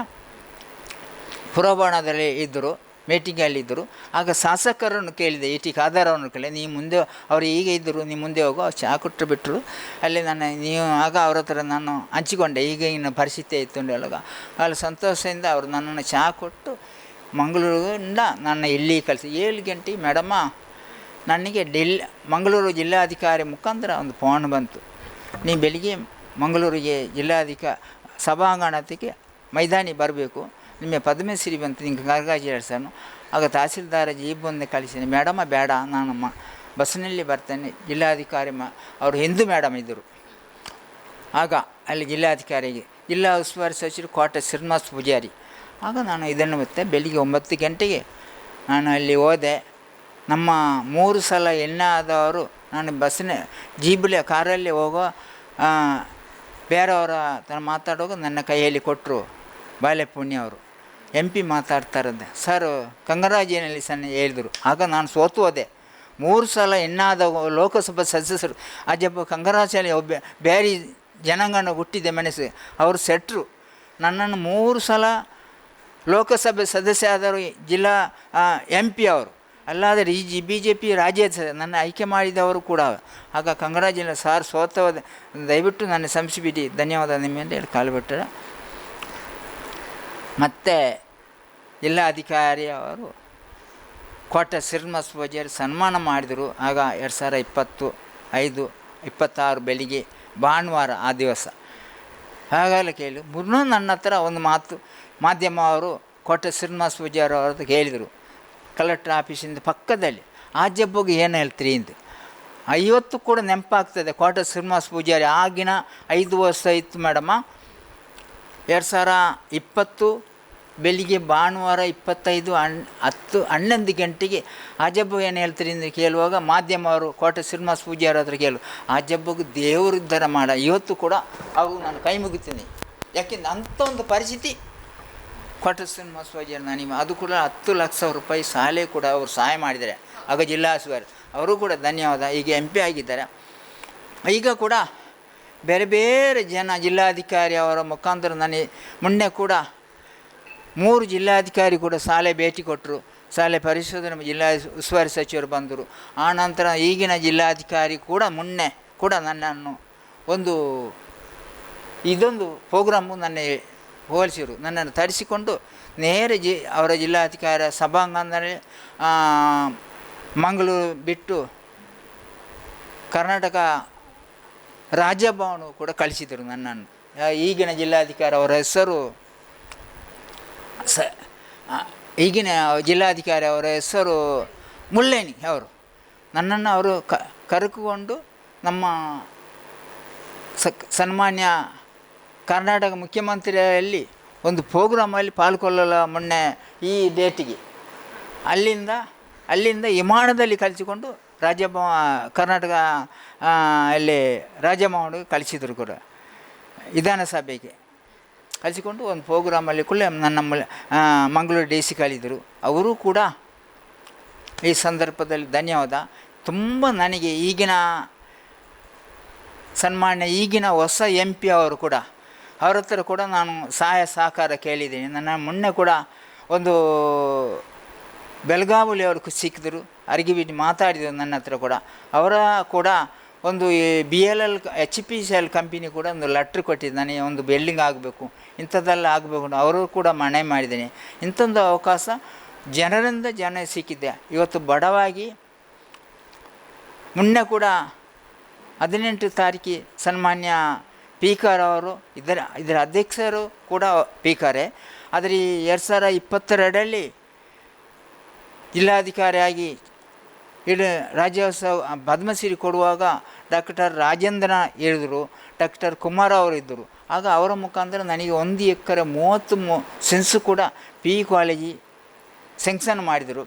ಪುರಭವನದಲ್ಲಿ ಇದ್ದರು, ಮೀಟಿಂಗಲ್ಲಿದ್ದರು. ಆಗ ಶಾಸಕರನ್ನು ಕೇಳಿದೆ, ಟಿ ಖಾದರವನ್ನು ಕೇಳಿದೆ, ನೀವು ಮುಂದೆ, ಅವರು ಈಗ ಇದ್ದರು, ನೀವು ಮುಂದೆ ಹೋಗೋ ಚಹಾ ಕೊಟ್ಟರು ಬಿಟ್ಟರು ಅಲ್ಲಿ ನೀವು. ಆಗ ಅವ್ರ ಹತ್ರ ನಾನು ಹಂಚಿಕೊಂಡೆ ಈಗಿನ ಪರಿಸ್ಥಿತಿ ಇತ್ತು ಅಂತ ಹೇಳುವಾಗ ಅಲ್ಲಿ ಸಂತೋಷದಿಂದ ಅವರು ನನ್ನನ್ನು ಚಹಾ ಕೊಟ್ಟು ಮಂಗಳೂರಿಂದ ನನ್ನ ಇಲ್ಲಿಗೆ ಕಳಿಸಿ. 7 ಗಂಟೆ ಮೇಡಮ್ಮ ನನಗೆ ಮಂಗಳೂರು ಜಿಲ್ಲಾಧಿಕಾರಿ ಮುಖಾಂತರ ಒಂದು ಫೋನ್ ಬಂತು, ನೀವು ಬೆಳಿಗ್ಗೆ ಮಂಗಳೂರಿಗೆ ಸಭಾಂಗಣಕ್ಕೆ ಮೈದಾನಿ ಬರಬೇಕು, ನಿಮ್ಮ ಪದ್ಮಶ್ರೀ ಬಂತು, ನಿಂಗೆ ಕಾರ್ಗಾಜಿಸನು. ಆಗ ತಹಸೀಲ್ದಾರ ಜೀಬೊಂದೇ ಕಳಿಸಿದೆ. ಮೇಡಮ ಬೇಡ, ನಾನು ಬಸ್ಸಿನಲ್ಲಿ ಬರ್ತೇನೆ. ಜಿಲ್ಲಾಧಿಕಾರಿ ಅವರು ಹಿಂದೂ ಮೇಡಮ್ ಇದ್ದರು. ಆಗ ಅಲ್ಲಿ ಜಿಲ್ಲಾಧಿಕಾರಿಗೆ ಜಿಲ್ಲಾ ಉಸ್ತುವಾರಿ ಸಚಿವರು ಕೋಟೆ ಶ್ರೀನಿವಾಸ ಪೂಜಾರಿ. ಆಗ ನಾನು ಇದನ್ನು ಮತ್ತೆ ಬೆಳಿಗ್ಗೆ 9 ಗಂಟೆಗೆ ನಾನು ಅಲ್ಲಿ ಹೋದೆ. ನಮ್ಮ 3 ಸಲ ಎಣ್ಣೆ ಆದವರು ನಾನು ಬಸ್ಸಿನ ಜೀಬುಲಿ ಕಾರಲ್ಲಿ ಹೋಗೋ ಬೇರೆಯವರ ಹತ್ರ ಮಾತಾಡುವಾಗ ನನ್ನ ಕೈಯಲ್ಲಿ ಕೊಟ್ಟರು. ಬಾಳೆಪುಣ್ಯ ಅವರು MP ಮಾತಾಡ್ತಾರಂತೆ. ಸರ್ ಕಂಗರಾಜಿನಲ್ಲಿ ಹೇಳಿದರು. ಆಗ ನಾನು ಸೋತು ಹೋದೆ. 3 ಸಲ ಎಣ್ಣಾದ ಲೋಕಸಭಾ ಸದಸ್ಯರು ಅಜಬ್ಬ ಕಂಗರಾಜಲ್ಲಿ ಒಬ್ಬ ಬೇರೆ ಜನಾಂಗನ ಹುಟ್ಟಿದೆ ಮನಸ್ಸು, ಅವರು ಸೆಟ್ರು. ನನ್ನನ್ನು 3 ಸಲ ಲೋಕಸಭೆ ಸದಸ್ಯ ಆದರು, ಜಿಲ್ಲಾ MP ಅವರು. ಅಲ್ಲಾದರೆ BJP ರಾಜ್ಯ ನನ್ನ ಆಯ್ಕೆ ಮಾಡಿದವರು ಕೂಡ. ಆಗ ಕಂಗರಾಜಿಲ್ಲ, ಸಾರ್ ಸೋತವಾದ, ದಯವಿಟ್ಟು ನನ್ನ ಸಂಸಿಬಿಡಿ, ಧನ್ಯವಾದ ನಿಮ್ಮ ಮೇಲೆ ಹೇಳಿ ಕಾಲು ಬಿಟ್ಟರೆ. ಮತ್ತು ಜಿಲ್ಲಾಧಿಕಾರಿ ಅವರು ಕೋಟೆ ಶ್ರೀನಿವಾಸ ಪೂಜಾರಿ ಸನ್ಮಾನ ಮಾಡಿದರು. ಆಗ 2025 26 ಬೆಳಿಗ್ಗೆ ಭಾನುವಾರ ಆ ದಿವಸ. ಹಾಗೆಲ್ಲ ಕೇಳಿ ನನ್ನ ಹತ್ರ ಒಂದು ಮಾತು ಮಾಧ್ಯಮ ಅವರು ಕೋಟೆ ಶ್ರೀನಿವಾಸ ಪೂಜಾರಿ ಅವ್ರದ್ದು ಹೇಳಿದರು, ಕಲೆಕ್ಟರ್ ಆಫೀಸಿಂದ ಪಕ್ಕದಲ್ಲಿ. ಆ ಜಬ್ಬಗೆ ಏನು ಹೇಳ್ತೀರಿ ಅಂತ ಇವತ್ತು ಕೂಡ ನೆನಪಾಗ್ತದೆ. ಕೋಟೆ ಶ್ರೀನಿವಾಸ ಪೂಜಾರಿ ಆಗಿನ 5 ವರ್ಷ ಇತ್ತು ಮೇಡಮ್ಮ. 2020 ಬೆಳಿಗ್ಗೆ ಭಾನುವಾರ 25 11 ಗಂಟೆಗೆ ಆ ಜಬ್ಬ ಏನು ಹೇಳ್ತೀರಿ ಅಂತ ಕೇಳುವಾಗ ಮಾಧ್ಯಮವರು ಕೋಟೆ ಶ್ರೀನಿವಾಸ ಪೂಜಾರಿ ಹತ್ರ ಕೇಳು, ಆ ಜಬ್ಬಗೆ ದೇವರುದ್ಧಾರ ಮಾಡ. ಇವತ್ತು ಕೂಡ ಅವರು ನಾನು ಕೈ ಮುಗಿತೀನಿ. ಯಾಕೆಂದ್ರೆ ಅಂಥ ಒಂದು ಪರಿಸ್ಥಿತಿ ಕೋಟೆ ಶ್ರೀನಿವಾಸ ಪೂಜಾರಿ ನನಗೆ. ಅದು ಕೂಡ 10 ಲಕ್ಷ ರೂಪಾಯಿ ಶಾಲೆ ಕೂಡ ಅವರು ಸಹಾಯ ಮಾಡಿದ್ದಾರೆ. ಆಗ ಜಿಲ್ಲಾ ಉಸ್ತುವಾರಿ ಅವರು ಕೂಡ ಧನ್ಯವಾದ. ಈಗ MP ಆಗಿದ್ದಾರೆ. ಈಗ ಕೂಡ ಬೇರೆ ಬೇರೆ ಜನ ಜಿಲ್ಲಾಧಿಕಾರಿ ಅವರ ಮುಖಾಂತರ ನನಗೆ ಮೊನ್ನೆ ಕೂಡ 3 ಜಿಲ್ಲಾಧಿಕಾರಿ ಕೂಡ ಶಾಲೆ ಭೇಟಿ ಕೊಟ್ಟರು. ಶಾಲೆ ಪರಿಶೋಧನೆ ಜಿಲ್ಲಾ ಉಸ್ತುವಾರಿ ಸಚಿವರು ಬಂದರು. ಆನಂತರ ಈಗಿನ ಜಿಲ್ಲಾಧಿಕಾರಿ ಕೂಡ ಮೊನ್ನೆ ಕೂಡ ನನ್ನನ್ನು ಇದೊಂದು ಪ್ರೋಗ್ರಾಮು ನನ್ನ ಹೋಲಿಸಿರು. ನನ್ನನ್ನು ತರಿಸಿಕೊಂಡು ನೇರ ಅವರ ಜಿಲ್ಲಾಧಿಕಾರಿ ಸಭಾಂಗಣದಲ್ಲಿ ಮಂಗಳೂರು ಬಿಟ್ಟು ಕರ್ನಾಟಕ ರಾಜಭವನ ಕೂಡ ಕಳಿಸಿದರು ನನ್ನನ್ನು. ಈಗಿನ ಜಿಲ್ಲಾಧಿಕಾರಿ ಅವರ ಹೆಸರು ಈಗಿನ ಜಿಲ್ಲಾಧಿಕಾರಿ ಅವರ ಹೆಸರು ಮುಳ್ಳೇನಿ ಅವರು. ನನ್ನನ್ನು ಅವರು ಕರೆದುಕೊಂಡು ನಮ್ಮ ಸನ್ಮಾನ್ಯ ಕರ್ನಾಟಕ ಮುಖ್ಯಮಂತ್ರಿಯಲ್ಲಿ ಒಂದು ಪ್ರೋಗ್ರಾಮಲ್ಲಿ ಪಾಲ್ಗೊಳ್ಳಲು ಮೊನ್ನೆ ಈ ಡೇಟಿಗೆ ಅಲ್ಲಿಂದ ವಿಮಾನದಲ್ಲಿ ಕಳಿಸಿಕೊಂಡು ಕರ್ನಾಟಕ ಅಲ್ಲಿ ರಾಜಭವನಿಗೆ ಕಳಿಸಿದರು ಕೂಡ ವಿಧಾನಸಭೆಗೆ. ಕಲಿಸಿಕೊಂಡು ಒಂದು ಪ್ರೋಗ್ರಾಮಲ್ಲಿ ಕೂಡ ನನ್ನ ಮಂಗಳೂರು ಡಿ ಸಿ ಕಲಿದರು. ಅವರು ಕೂಡ ಈ ಸಂದರ್ಭದಲ್ಲಿ ಧನ್ಯವಾದ. ತುಂಬ ನನಗೆ ಈಗಿನ ಸನ್ಮಾನ್ಯ ಈಗಿನ ಹೊಸ ಎಂ ಪಿ ಅವರು ಕೂಡ ಅವ್ರ ಹತ್ರ ಕೂಡ ನಾನು ಸಹಾಯ ಸಹಕಾರ ಕೇಳಿದ್ದೀನಿ. ನನ್ನ ಮೊನ್ನೆ ಕೂಡ ಒಂದು ಬೆಳಗಾವಿಲಿ ಅವರು ಸಿಕ್ಕಿದ್ರು, ಅರಗಿಬಿಟ್ಟು ಮಾತಾಡಿದರು ನನ್ನ ಹತ್ರ ಕೂಡ. ಅವರ ಕೂಡ ಒಂದು BLL HPCL ಕಂಪನಿ ಕೂಡ ಒಂದು ಲೆಟ್ರ್ ಕೊಟ್ಟಿದ್ದು, ನನಗೆ ಒಂದು ಬಿಲ್ಡಿಂಗ್ ಆಗಬೇಕು, ಇಂಥದ್ದೆಲ್ಲ ಆಗಬೇಕು. ಅವರು ಕೂಡ ಮನೆ ಮಾಡಿದ್ದೀನಿ. ಇಂಥೊಂದು ಅವಕಾಶ ಜನರಿಂದ ಜನ ಸಿಕ್ಕಿದ್ದೆ. ಇವತ್ತು ಬಡವಾಗಿ ಮೊನ್ನೆ ಕೂಡ 18 ತಾರೀಕು ಸನ್ಮಾನ್ಯ ಪೀಕರ್ ಅವರು ಇದರ ಅಧ್ಯಕ್ಷರು ಕೂಡ ಪೀಕರೇ. ಆದರೆ 2022ರಲ್ಲಿ ಜಿಲ್ಲಾಧಿಕಾರಿಯಾಗಿ ರಾಜ್ಯೋತ್ಸವ ಪದ್ಮಶ್ರೀ ಕೊಡುವಾಗ ಡಾಕ್ಟರ್ ರಾಜೇಂದ್ರ ಹೇಳಿದರು, ಡಾಕ್ಟರ್ ಕುಮಾರ್ ಅವರು ಇದ್ದರು. ಆಗ ಅವರ ಮುಖಾಂತರ ನನಗೆ 1 ಎಕರೆ 30 ಸೆನ್ಸು ಕೂಡ ಪಿ ಕಾಲೇಜಿ ಸ್ಯಾಂಕ್ಷನ್ ಮಾಡಿದರು.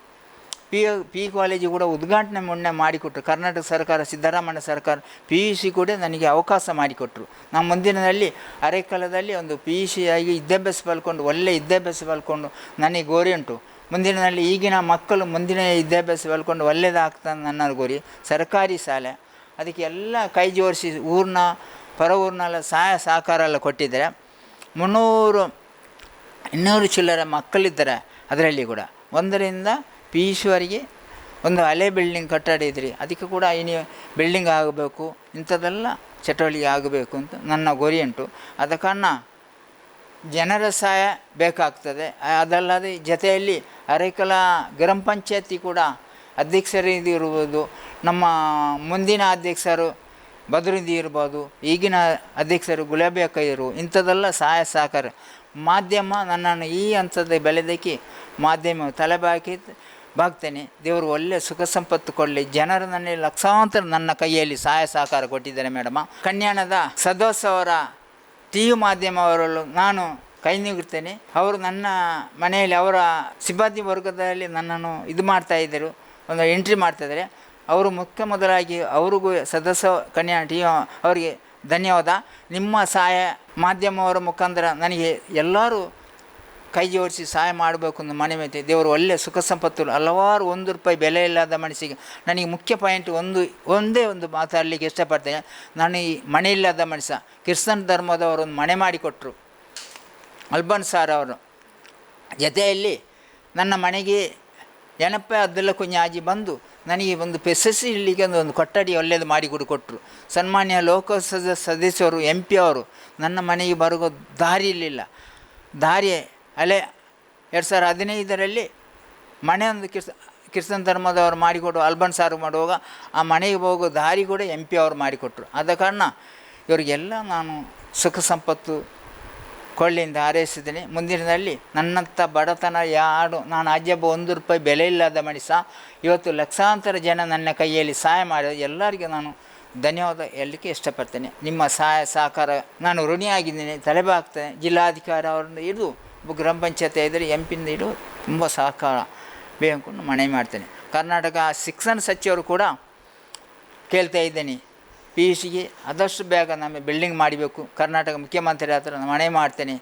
ಪಿ ಕಾಲೇಜು ಕೂಡ ಉದ್ಘಾಟನೆ ಮೊನ್ನೆ ಮಾಡಿಕೊಟ್ರು. ಕರ್ನಾಟಕ ಸರ್ಕಾರ, ಸಿದ್ದರಾಮಯ್ಯ ಸರ್ಕಾರ PUC ಕೂಡ ನನಗೆ ಅವಕಾಶ ಮಾಡಿಕೊಟ್ರು. ನಾನು ಮುಂದಿನದಲ್ಲಿ ಅರೆಕಾಲದಲ್ಲಿ ಒಂದು PUC ಆಗಿ ವಿದ್ಯಾಭ್ಯಾಸ ಪಡ್ಕೊಂಡು ಒಳ್ಳೆಯ ವಿದ್ಯಾಭ್ಯಾಸ ಪಡ್ಕೊಂಡು ನನಗೆ ಗೋರಿ ಉಂಟು. ಮುಂದಿನಲ್ಲಿ ಈಗಿನ ಮಕ್ಕಳು ಮುಂದಿನ ವಿದ್ಯಾಭ್ಯಾಸ ಪಡ್ಕೊಂಡು ಒಳ್ಳೆಯದಾಗ್ತದೆ ನನ್ನ ಗುರಿ. ಸರ್ಕಾರಿ ಶಾಲೆ ಅದಕ್ಕೆ ಎಲ್ಲ ಕೈ ಜೋಡಿಸಿ ಊರಿನ ಪರ ಊರಿನೆಲ್ಲ ಸಹಾಯ ಸಹಕಾರ ಎಲ್ಲ ಕೊಟ್ಟಿದ್ದಾರೆ. 200 ಚಿಲ್ಲರೆ ಮಕ್ಕಳಿದ್ದಾರೆ. ಅದರಲ್ಲಿ ಕೂಡ 1ರಿಂದ PUCವರೆಗೆ ಒಂದು ಹಳೆ ಬಿಲ್ಡಿಂಗ್ ಕಟ್ಟಡ ಇದ್ರಿ, ಅದಕ್ಕೆ ಕೂಡ ಇನ್ನು ಬಿಲ್ಡಿಂಗ್ ಆಗಬೇಕು, ಇಂಥದ್ದೆಲ್ಲ ಚಟುವಟಿಕೆ ಆಗಬೇಕು ಅಂತ ನನ್ನ ಗುರಿ ಉಂಟು. ಆದ ಕಾರಣ ಜನರ ಸಹಾಯ ಬೇಕಾಗ್ತದೆ. ಅದಲ್ಲದೆ ಜೊತೆಯಲ್ಲಿ ಅರೆಕಲ ಗ್ರಾಮ ಪಂಚಾಯತಿ ಕೂಡ ಅಧ್ಯಕ್ಷರಿದ್ದು ಇರ್ಬೋದು, ನಮ್ಮ ಮುಂದಿನ ಅಧ್ಯಕ್ಷರು ಬದರುದ್ದಿ ಇರ್ಬೋದು, ಈಗಿನ ಅಧ್ಯಕ್ಷರು ಗುಲಾಬಿ ಅಕ್ಕಯ್ಯರು, ಇಂಥದ್ದೆಲ್ಲ ಸಹಾಯ ಸಹಕಾರ. ಮಾಧ್ಯಮ ನನ್ನನ್ನು ಈ ಹಂತದ ಬೆಳೆದಕ್ಕೆ ಮಾಧ್ಯಮ ಬಾಗ್ತೇನೆ. ದೇವರು ಒಳ್ಳೆಯ ಸುಖ ಸಂಪತ್ತು ಕೊಡಲಿ. ಜನರು ನನ್ನ ಲಕ್ಷಾಂತರ ನನ್ನ ಕೈಯಲ್ಲಿ ಸಹಾಯ ಸಹಕಾರ ಕೊಟ್ಟಿದ್ದಾರೆ ಮೇಡಮ. ಕಲ್ಯಾಣದ ಸದಸ್ಯವರ TV ಮಾಧ್ಯಮವರಲ್ಲೂ ನಾನು ಕೈ ನೀಗುತ್ತೇನೆ. ಅವರು ನನ್ನ ಮನೆಯಲ್ಲಿ ಅವರ ಸಿಬ್ಬಂದಿ ವರ್ಗದಲ್ಲಿ ನನ್ನನ್ನು ಇದು ಮಾಡ್ತಾಯಿದ್ದರು, ಒಂದು ಎಂಟ್ರಿ ಮಾಡ್ತಾಯಿದ್ದಾರೆ. ಅವರು ಮುಖ್ಯ ಮೊದಲಾಗಿ ಅವ್ರಿಗೂ ಸದಸ್ಯ ಕಲ್ಯಾಣ TV ಅವರಿಗೆ ಧನ್ಯವಾದ. ನಿಮ್ಮ ಸಹಾಯ ಮಾಧ್ಯಮವರ ಮುಖಾಂತರ ನನಗೆ ಎಲ್ಲರೂ ಕೈ ಜೋಡಿಸಿ ಸಹಾಯ ಮಾಡಬೇಕು ಅಂತ ಮನವಿ. ದೇವರು ಒಳ್ಳೆಯ ಸುಖ ಸಂಪತ್ತು, ಹಲವಾರು ₹1 ಬೆಲೆ ಇಲ್ಲದ ಮನಸ್ಸಿಗೆ. ನನಗೆ ಮುಖ್ಯ ಪಾಯಿಂಟ್ ಒಂದೇ ಒಂದು ಮಾತಾಡಲಿಕ್ಕೆ ಇಷ್ಟಪಡ್ತೇನೆ. ನಾನು ಈ ಮನೆ ಇಲ್ಲದ ಮನುಷ್ಯ, ಕ್ರಿಶ್ಚನ್ ಧರ್ಮದವರು ಒಂದು ಮನೆ ಮಾಡಿಕೊಟ್ರು, ಅಲ್ಬನ್ ಸಾರ್ ಅವರು. ಜೊತೆಯಲ್ಲಿ ನನ್ನ ಮನೆಗೆ ಏನಪ್ಪ ಅದೆಲ್ಲ ಕುഞ്ഞാಜಿ ಬಂದು ನನಗೆ ಒಂದು PSSC ಇಲ್ಲಿಗೆ ಒಂದು ಕೊಠಡಿ ಒಳ್ಳೆಯದು ಮಾಡಿಕೊಟ್ರು. ಸನ್ಮಾನ್ಯ ಲೋಕಸಭಾ ಸದಸ್ಯರು MP ಅವರು ನನ್ನ ಮನೆಗೆ ಬರೋ ದಾರಿ ಇರಲಿಲ್ಲ. ದಾರಿ ಅಲ್ಲೇ 2015ರಲ್ಲಿ ಮನೆ ಒಂದು ಕ್ರಿಶ್ಚನ್ ಧರ್ಮದವರು ಮಾಡಿಕೊಟ್ಟು ಅಲ್ಬನ್ ಸಾರು ಮಾಡುವಾಗ ಆ ಮನೆಗೆ ಹೋಗೋ ದಾರಿ ಕೂಡ MP ಅವರು ಮಾಡಿಕೊಟ್ರು. ಆದ ಕಾರಣ ಇವರಿಗೆಲ್ಲ ನಾನು ಸುಖ ಸಂಪತ್ತು ಕೊಳ್ಳಿಯಿಂದ ಹಾರೈಸಿದ್ದೀನಿ. ಮುಂದಿನದಲ್ಲಿ ನನ್ನಂಥ ಬಡತನ ಯಾರು, ನಾನು ಅಜ್ಜಬ್ಬ ₹1 ಬೆಲೆ ಇಲ್ಲದ ಮನುಷ್ಯ. ಇವತ್ತು ಲಕ್ಷಾಂತರ ಜನ ನನ್ನ ಕೈಯಲ್ಲಿ ಸಹಾಯ ಮಾಡಿದ ಎಲ್ಲರಿಗೂ ನಾನು ಧನ್ಯವಾದ ಹೇಳಲಿಕ್ಕೆ ಇಷ್ಟಪಡ್ತೇನೆ. ನಿಮ್ಮ ಸಹಾಯ ಸಹಕಾರ ನಾನು ಋಣಿಯಾಗಿದ್ದೀನಿ. ತಲೆಬಾಗ್ತೇನೆ. ಜಿಲ್ಲಾಧಿಕಾರಿ ಅವರಿಂದ ಹಿಡಿದು ಗ್ರಾಮ ಪಂಚಾಯತಿ ಇದ್ದರೆ MP ಹಿಡಿದು ತುಂಬ ಸಹಕಾರ ಬೇಕು ಮನವಿ ಮಾಡ್ತೇನೆ. ಕರ್ನಾಟಕ ಶಿಕ್ಷಣ ಸಚಿವರು ಕೂಡ ಕೇಳ್ತಾ ಇದ್ದೇನೆ, PUCಗೆ ಆದಷ್ಟು ಬೇಗ ನಮ್ಮ ಬಿಲ್ಡಿಂಗ್ ಮಾಡಬೇಕು. ಕರ್ನಾಟಕ ಮುಖ್ಯಮಂತ್ರಿ ಹತ್ರ ಮನೆ ಮಾಡ್ತೇನೆ,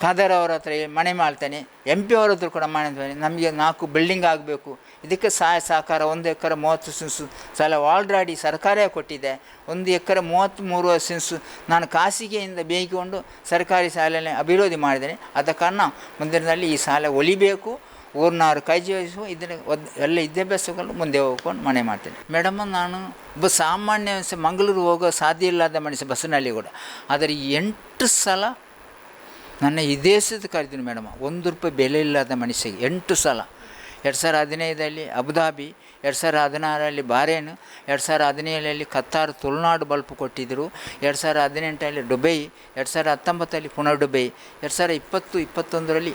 ಖಾದರ್ ಅವರ ಹತ್ರ ಮನೆ ಮಾಡ್ತೇನೆ, MP ಅವ್ರ ಹತ್ರ ಕೂಡ ಮಾಡ್ತೇನೆ. ನಮಗೆ 4 ಬಿಲ್ಡಿಂಗ್ ಆಗಬೇಕು. ಇದಕ್ಕೆ ಸಹಾಯ ಸಹಕಾರ 1 ಎಕರೆ 30 ಸೆನ್ಸು ಸ್ಥಳ ಆಲ್ರೆಡಿ ಸರ್ಕಾರವೇ ಕೊಟ್ಟಿದೆ. 1 ಎಕರೆ 33 ಸೆನ್ಸು ನಾನು ಖಾಸಗಿಯಿಂದ ಬೇಯಿಕೊಂಡು ಸರ್ಕಾರಿ ಶಾಲೆಯಲ್ಲಿ ಅಭಿವೃದ್ಧಿ ಮಾಡಿದ್ದೇನೆ. ಆದ ಕಾರಣ ಮುಂದಿನಲ್ಲಿ ಈ ಶಾಲೆ ಒಲಿಬೇಕು, ಊರಿನವರು ಕೈ ಜೋಡಿಸುವ ಇದನ್ನು ಎಲ್ಲ ವಿದ್ಯಾಭ್ಯಾಸಗಳು ಮುಂದೆ ಹೋಗ್ಕೊಂಡು ಮನೆ ಮಾಡ್ತೇನೆ. ಮೇಡಮ್, ನಾನು ಒಬ್ಬ ಸಾಮಾನ್ಯ ಮಂಗಳೂರು ಹೋಗೋ ಸಾಧ್ಯ ಇಲ್ಲದ ಮನುಷ್ಯ ಬಸ್ಸಿನಲ್ಲಿ ಕೂಡ. ಆದರೆ 8 ಸಲ ನನ್ನ ವಿದೇಶದ ಕರೆದಿನಿ ಮೇಡಮ್. ₹1 ಬೆಲೆ ಇಲ್ಲದ ಮನುಷ್ಯಗೆ 8 ಸಲ. 2015ರಲ್ಲಿ ಅಬುಧಾಬಿ, 2016ರಲ್ಲಿ ಬಾರೇನ್, 2017ರಲ್ಲಿ ಕತ್ತಾರ್ ತುಳುನಾಡು ಬಲ್ಪ್ ಕೊಟ್ಟಿದ್ದರು, 2018ರಲ್ಲಿ ದುಬೈ, 2019ರಲ್ಲಿ ಪುನಃ ದುಬೈ, 2020-21ರಲ್ಲಿ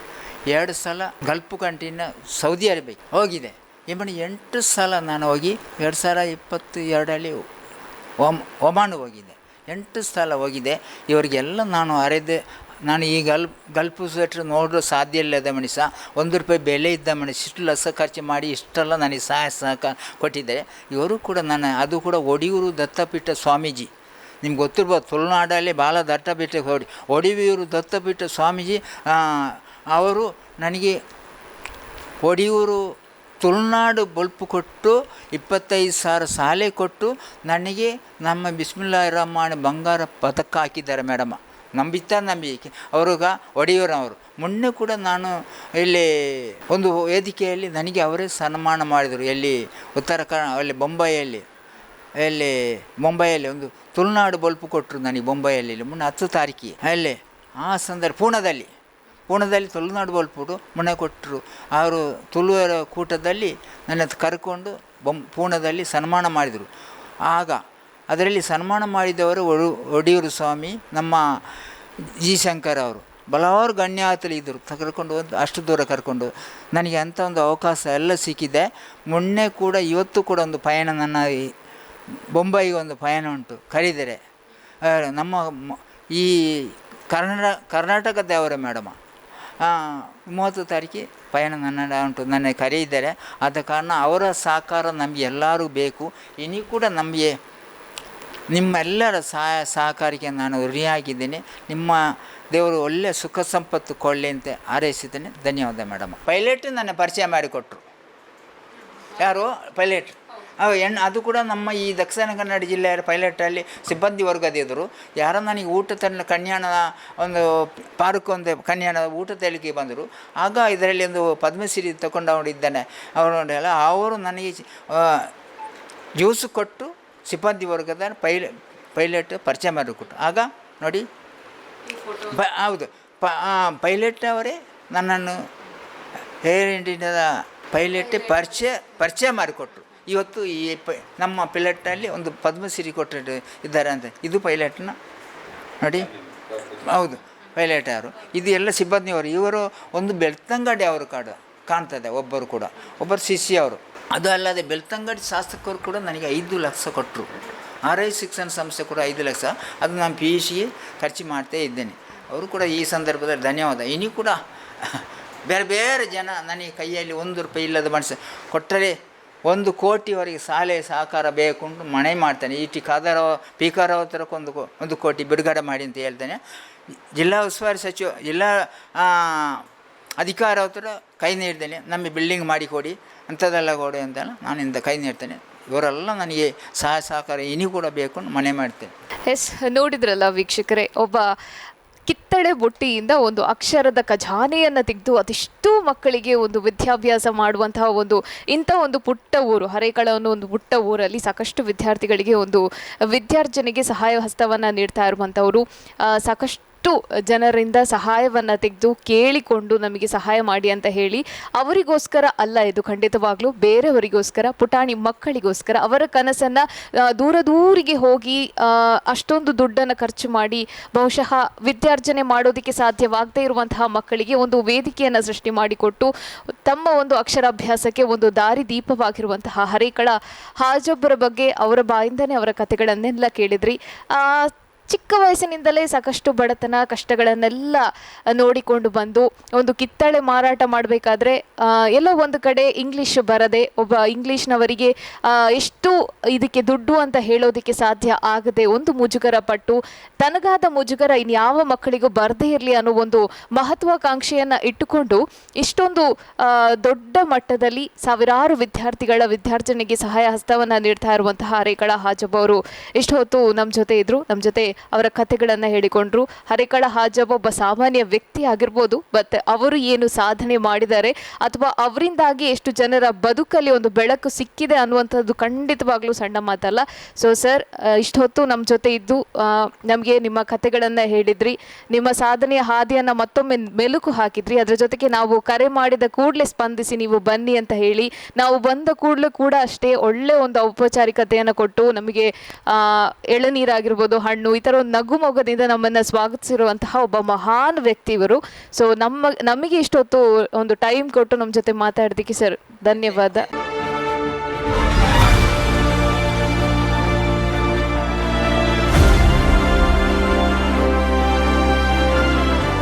2 ಸಲ ಗಲ್ಫ್ ಕಂಟ್ರಿನ ಸೌದಿ ಅರೇಬಿಯಾ ಹೋಗಿದೆ. ಇನ್ನು 8 ಸಲ ನಾನು ಹೋಗಿ 2022ರಲ್ಲಿ ಒಮಾನ್ ಹೋಗಿದೆ. 8 ಸಲ ಹೋಗಿದೆ. ಇವರಿಗೆಲ್ಲ ನಾನು ನಾನು ಈ ಗಲ್ಫ್ ಸ್ವೆಟ್ರ್ ನೋಡೋ ಸಾಧ್ಯ ಇಲ್ಲದ ಮನುಷ್ಯ, ₹1 ಬೆಲೆ ಇದ್ದ ಮನುಷ್ಯ, ಇಷ್ಟು ಲಕ್ಷ ಖರ್ಚು ಮಾಡಿ ಇಷ್ಟೆಲ್ಲ ನನಗೆ ಸಹಾಯ ಸಹಕಾರ ಕೊಟ್ಟಿದ್ದಾರೆ. ಇವರು ಕೂಡ ಅದು ಕೂಡ ಒಡಿಯೂರು ದತ್ತಪೀಠ ಸ್ವಾಮೀಜಿ ನಿಮ್ಗೆ ಗೊತ್ತಿರ್ಬೋದು, ತುಳುನಾಡಲ್ಲಿ ಭಾಳ ದತ್ತಪೀಠ ಒಡಿಯೂರು ದತ್ತಪೀಠ ಸ್ವಾಮೀಜಿ ಅವರು ನನಗೆ ಒಡಿಯೂರು ತುಳುನಾಡು ಬಲ್ಪು ಕೊಟ್ಟು 25,000 ಸಾಲೆ ಕೊಟ್ಟು ನನಗೆ ನಮ್ಮ ಬಿಸ್ಮಿಲ್ಲಾಹಿರ್ ರಹಮಾನ್ ಬಂಗಾರ ಪದಕ ಹಾಕಿದ್ದಾರೆ ಮೇಡಮ. ನಂಬಿಕೆ ಅವ್ರಿಗೆ ಒಡೆಯೂರವರು. ಮೊನ್ನೆ ಕೂಡ ನಾನು ಇಲ್ಲಿ ಒಂದು ವೇದಿಕೆಯಲ್ಲಿ ನನಗೆ ಅವರೇ ಸನ್ಮಾನ ಮಾಡಿದರು. ಎಲ್ಲಿ ಉತ್ತರ ಅಲ್ಲಿ ಮುಂಬೈಯಲ್ಲಿ ಒಂದು ತುಳುನಾಡು ಬಲ್ಪು ಕೊಟ್ಟರು ನನಗೆ ಮುಂಬೈಯಲ್ಲಿ ಮೊನ್ನೆ 10 ತಾರೀಕಿಗೆ. ಅಲ್ಲಿ ಆ ಸಂದರ್ಭ ಪೂಣದಲ್ಲಿ ತುಳುನಾಡು ಬಲ್ಪುಡು ಮೊನ್ನೆ ಕೊಟ್ಟರು. ಅವರು ತುಳುವರ ಕೂಟದಲ್ಲಿ ನನ್ನ ಕರ್ಕೊಂಡು ಪೂಣದಲ್ಲಿ ಸನ್ಮಾನ ಮಾಡಿದರು. ಆಗ ಅದರಲ್ಲಿ ಸನ್ಮಾನ ಮಾಡಿದವರು ಒಡಿಯೂರು ಸ್ವಾಮಿ, ನಮ್ಮ ಜಿ ಶಂಕರ್ ಅವರು ಬಲವಾರು ಗಣ್ಯಾತಲಿ ಇದ್ದರು. ಕರ್ಕೊಂಡು ಅಷ್ಟು ದೂರ ಕರ್ಕೊಂಡು ನನಗೆ ಅಂಥ ಒಂದು ಅವಕಾಶ ಎಲ್ಲ ಸಿಕ್ಕಿದೆ. ಮೊನ್ನೆ ಕೂಡ ಇವತ್ತು ಕೂಡ ಒಂದು ಪಯಣ, ನನ್ನ ಬೊಂಬೈಗೆ ಒಂದು ಪಯಣ ಉಂಟು, ಕರೀತಾರೆ. ನಮ್ಮ ಈ ಕರ್ನಾಟಕದವರೇ ಮೇಡಮ. 30 ತಾರೀಕಿಗೆ ಪಯಣ ನನ್ನ ಉಂಟು, ನನ್ನ ಕರೆಯಿದ್ದಾರೆ. ಆದ ಕಾರಣ ಅವರ ಸಹಕಾರ ನಮಗೆ ಎಲ್ಲರೂ ಬೇಕು. ಇನ್ನೂ ಕೂಡ ನಮಗೆ ನಿಮ್ಮೆಲ್ಲರ ಸಹಕಾರಕ್ಕೆ ನಾನು ಋಣಿಯಾಗಿದ್ದೇನೆ. ನಿಮ್ಮ ದೇವರು ಒಳ್ಳೆಯ ಸುಖ ಸಂಪತ್ತು ಕೊಳ್ಳಿ ಅಂತ ಹಾರೈಸಿದ್ದೇನೆ. ಧನ್ಯವಾದ ಮೇಡಮ್. ಪೈಲಟ್ ನನ್ನ ಪರಿಚಯ ಮಾಡಿಕೊಟ್ರು. ಯಾರು ಪೈಲಟ್? ಅದು ಕೂಡ ನಮ್ಮ ಈ ದಕ್ಷಿಣ ಕನ್ನಡ ಜಿಲ್ಲೆಯ ಪೈಲಟಲ್ಲಿ ಸಿಬ್ಬಂದಿ ವರ್ಗದಿದ್ದರು. ಯಾರೋ ನನಗೆ ಊಟ ಕನ್ಯಾಣದ ಒಂದು ಪಾರ್ಕ್ ಒಂದು ಕನ್ಯಾಣದ ಊಟ ತಳಿಕೆ ಬಂದರು. ಆಗ ಇದರಲ್ಲಿ ಒಂದು ಪದ್ಮಶ್ರೀ ತಗೊಂಡವನಿದ್ದಾನೆ ಅವರನ್ನೆಲ್ಲ, ಅವರು ನನಗೆ ಜ್ಯೂಸ್ ಕೊಟ್ಟು ಸಿಬ್ಬಂದಿ ವರ್ಗದ ಪೈಲಟ್ ಪರಿಚಯ ಮಾಡಿಕೊಟ್ಟು. ಆಗ ನೋಡಿ ಹೌದು, ಪೈಲಟ್ ಅವರೇ ನನ್ನನ್ನು ಏರ್ ಇಂಡಿಯಾದ ಪೈಲಟ್ ಪರಿಚಯ ಮಾಡಿಕೊಟ್ರು. ಇವತ್ತು ಈ ನಮ್ಮ ಪೈಲಟ್ನಲ್ಲಿ ಒಂದು ಪದ್ಮಶ್ರೀ ಕೊಟ್ಟು ಇದ್ದಾರೆ ಅಂತ. ಇದು ಪೈಲಟ್ನ ನೋಡಿ, ಹೌದು ಪೈಲಟ್ ಅವರು. ಇದು ಎಲ್ಲ ಸಿಬ್ಬಂದಿಯವರು. ಇವರು ಒಂದು ಬೆಳ್ತಂಗಡಿ ಅವರು ಕಾಣ್ತದೆ, ಒಬ್ಬರು ಶಿಷ್ಯ ಅವರು. ಅದು ಅಲ್ಲದೆ ಬೆಳ್ತಂಗಡಿ ಶಾಸಕರು ಕೂಡ ನನಗೆ 5 ಲಕ್ಷ ಕೊಟ್ಟರು. RI ಶಿಕ್ಷಣ ಸಂಸ್ಥೆ ಕೂಡ 5 ಲಕ್ಷ. ಅದು ನಾನು PUCಗೆ ಖರ್ಚು ಮಾಡ್ತಾ ಇದ್ದೇನೆ. ಅವರು ಕೂಡ ಈ ಸಂದರ್ಭದಲ್ಲಿ ಧನ್ಯವಾದ. ಇನ್ನೂ ಕೂಡ ಬೇರೆ ಜನ ನನಗೆ ಕೈಯಲ್ಲಿ 1 ರೂಪಾಯಿ ಇಲ್ಲದ ಮನುಷ್ಯ ಕೊಟ್ಟರೆ 1 ಕೋಟಿವರೆಗೆ ಶಾಲೆ ಸಹಕಾರ ಬೇಕು ಅಂತ ಮನೆ ಮಾಡ್ತಾನೆ. ಪೀಕಾರಾವ್ ಹತ್ರಕ್ಕೆ 1 ಕೋಟಿ ಬಿಡುಗಡೆ ಮಾಡಿ ಅಂತ ಹೇಳ್ತಾನೆ. ಜಿಲ್ಲಾ ಉಸ್ತುವಾರಿ ಸಚಿವ, ಜಿಲ್ಲಾ ಅಧಿಕಾರ ಹತ್ರ ಕೈ ನೀಡ್ತೇನೆ, ನಮಗೆ ಬಿಲ್ಡಿಂಗ್ ಮಾಡಿಕೊಡಿ ಅಂಥದ್ದೆಲ್ಲ ಕೊಡಿ ಅಂತೆಲ್ಲ ನಾನಿಂದ ಕೈ ನೀಡ್ತೇನೆ. ಇವರೆಲ್ಲ ನನಗೆ ಸಹಕಾರ ಇನ್ನೂ ಕೂಡ ಬೇಕು ಮನೆ ಮಾಡ್ತೇನೆ. ಎಸ್, ನೋಡಿದ್ರಲ್ಲ ವೀಕ್ಷಕರೇ, ಒಬ್ಬ ಕಿತ್ತಳೆ ಬುಟ್ಟಿಯಿಂದ ಒಂದು ಅಕ್ಷರದ ಖಜಾನೆಯನ್ನು ತೆಗೆದು ಅದೆಷ್ಟೋ ಮಕ್ಕಳಿಗೆ ಒಂದು ವಿದ್ಯಾಭ್ಯಾಸ ಮಾಡುವಂತಹ ಇಂಥ ಒಂದು ಪುಟ್ಟ ಊರು ಹರೇಕಳ ಅನ್ನೋ ಒಂದು ಪುಟ್ಟ ಊರಲ್ಲಿ ಸಾಕಷ್ಟು ವಿದ್ಯಾರ್ಥಿಗಳಿಗೆ ಒಂದು ವಿದ್ಯಾರ್ಜನೆಗೆ ಸಹಾಯ ಹಸ್ತವನ್ನು ನೀಡ್ತಾ ಇರುವಂಥವರು. ಸಾಕಷ್ಟು ಜನರಿಂದ ಸಹಾಯವನ್ನು ತೆಗೆದು ಕೇಳಿಕೊಂಡು ನಮಗೆ ಸಹಾಯ ಮಾಡಿ ಅಂತ ಹೇಳಿ, ಅವರಿಗೋಸ್ಕರ ಅಲ್ಲ ಇದು, ಖಂಡಿತವಾಗ್ಲೂ ಬೇರೆಯವರಿಗೋಸ್ಕರ, ಪುಟಾಣಿ ಮಕ್ಕಳಿಗೋಸ್ಕರ, ಅವರ ಕನಸನ್ನು ದೂರಿಗೆ ಹೋಗಿ ಅಷ್ಟೊಂದು ದುಡ್ಡನ್ನು ಖರ್ಚು ಮಾಡಿ ಬಹುಶಃ ವಿದ್ಯಾರ್ಜನೆ ಮಾಡೋದಕ್ಕೆ ಸಾಧ್ಯವಾಗದೇ ಇರುವಂತಹ ಮಕ್ಕಳಿಗೆ ಒಂದು ವೇದಿಕೆಯನ್ನು ಸೃಷ್ಟಿ ಮಾಡಿಕೊಟ್ಟು ತಮ್ಮ ಒಂದು ಅಕ್ಷರಾಭ್ಯಾಸಕ್ಕೆ ಒಂದು ದಾರಿ ದೀಪವಾಗಿರುವಂತಹ ಹರೇಕಳ ಹಾಜಬ್ಬರ ಬಗ್ಗೆ ಅವರ ಬಾಯಿಂದನೇ ಅವರ ಕಥೆಗಳನ್ನೆಲ್ಲ ಕೇಳಿದ್ರಿ. ಚಿಕ್ಕ ವಯಸ್ಸಿನಿಂದಲೇ ಸಾಕಷ್ಟು ಬಡತನ ಕಷ್ಟಗಳನ್ನೆಲ್ಲ ನೋಡಿಕೊಂಡು ಬಂದು ಒಂದು ಕಿತ್ತಳೆ ಮಾರಾಟ ಮಾಡಬೇಕಾದ್ರೆ ಎಲ್ಲೋ ಒಂದು ಕಡೆ ಇಂಗ್ಲೀಷ್ ಬರದೆ, ಒಬ್ಬ ಇಂಗ್ಲೀಷ್ನವರಿಗೆ ಎಷ್ಟು ಇದಕ್ಕೆ ದುಡ್ಡು ಅಂತ ಹೇಳೋದಕ್ಕೆ ಸಾಧ್ಯ ಆಗದೆ ಒಂದು ಮುಜುಗರ ಪಟ್ಟು, ತನಗಾದ ಮುಜುಗರ ಇನ್ಯಾವ ಮಕ್ಕಳಿಗೂ ಬರದೇ ಇರಲಿ ಅನ್ನೋ ಒಂದು ಮಹತ್ವಾಕಾಂಕ್ಷೆಯನ್ನು ಇಟ್ಟುಕೊಂಡು ಇಷ್ಟೊಂದು ದೊಡ್ಡ ಮಟ್ಟದಲ್ಲಿ ಸಾವಿರಾರು ವಿದ್ಯಾರ್ಥಿಗಳ ವಿದ್ಯಾರ್ಜನೆಗೆ ಸಹಾಯ ಹಸ್ತವನ್ನು ನೀಡ್ತಾ ಇರುವಂತಹ ಹರೇಕಳ ಹಾಜಬ್ಬ ಅವರು ಇಷ್ಟು ಹೊತ್ತು ನಮ್ಮ ಜೊತೆ ಇದ್ರು, ನಮ್ಮ ಜೊತೆ ಅವರ ಕಥೆಗಳನ್ನು ಹೇಳಿಕೊಂಡ್ರು. ಹರೇಕಳ ಹಾಜಬ್ಬ ಒಬ್ಬ ಸಾಮಾನ್ಯ ವ್ಯಕ್ತಿ ಆಗಿರ್ಬೋದು, ಬಟ್ ಅವರು ಏನು ಸಾಧನೆ ಮಾಡಿದ್ದಾರೆ ಅಥವಾ ಅವರಿಂದಾಗಿ ಎಷ್ಟು ಜನರ ಬದುಕಲ್ಲಿ ಒಂದು ಬೆಳಕು ಸಿಕ್ಕಿದೆ ಅನ್ನುವಂಥದ್ದು ಖಂಡಿತವಾಗ್ಲೂ ಸಣ್ಣ ಮಾತಲ್ಲ. ಸೊ ಸರ್, ಇಷ್ಟು ಹೊತ್ತು ನಮ್ಮ ಜೊತೆ ಇದ್ದು ನಮಗೆ ನಿಮ್ಮ ಕಥೆಗಳನ್ನು ಹೇಳಿದ್ರಿ, ನಿಮ್ಮ ಸಾಧನೆಯ ಹಾದಿಯನ್ನು ಮತ್ತೊಮ್ಮೆ ಮೆಲುಕು ಹಾಕಿದ್ರಿ. ಅದರ ಜೊತೆಗೆ ನಾವು ಕರೆ ಮಾಡಿದ ಕೂಡಲೇ ಸ್ಪಂದಿಸಿ ನೀವು ಬನ್ನಿ ಅಂತ ಹೇಳಿ, ನಾವು ಬಂದ ಕೂಡಲೇ ಕೂಡ ಅಷ್ಟೇ ಒಳ್ಳೆ ಒಂದು ಔಪಚಾರಿಕತೆಯನ್ನು ಕೊಟ್ಟು ನಮಗೆ ಎಳನೀರಾಗಿರ್ಬೋದು, ಹಣ್ಣು, ಈ ಥರ ಒಂದು ನಗು ಮೊಗದಿಂದ ನಮ್ಮನ್ನು ಸ್ವಾಗತಿಸಿರುವಂತಹ ಒಬ್ಬ ಮಹಾನ್ ವ್ಯಕ್ತಿ ಇವರು. ಸೊ ನಮಗೆ ಇಷ್ಟೊತ್ತು ಒಂದು ಟೈಮ್ ಕೊಟ್ಟು ನಮ್ಮ ಜೊತೆ ಮಾತಾಡೋದಕ್ಕೆ ಸರ್ ಧನ್ಯವಾದ.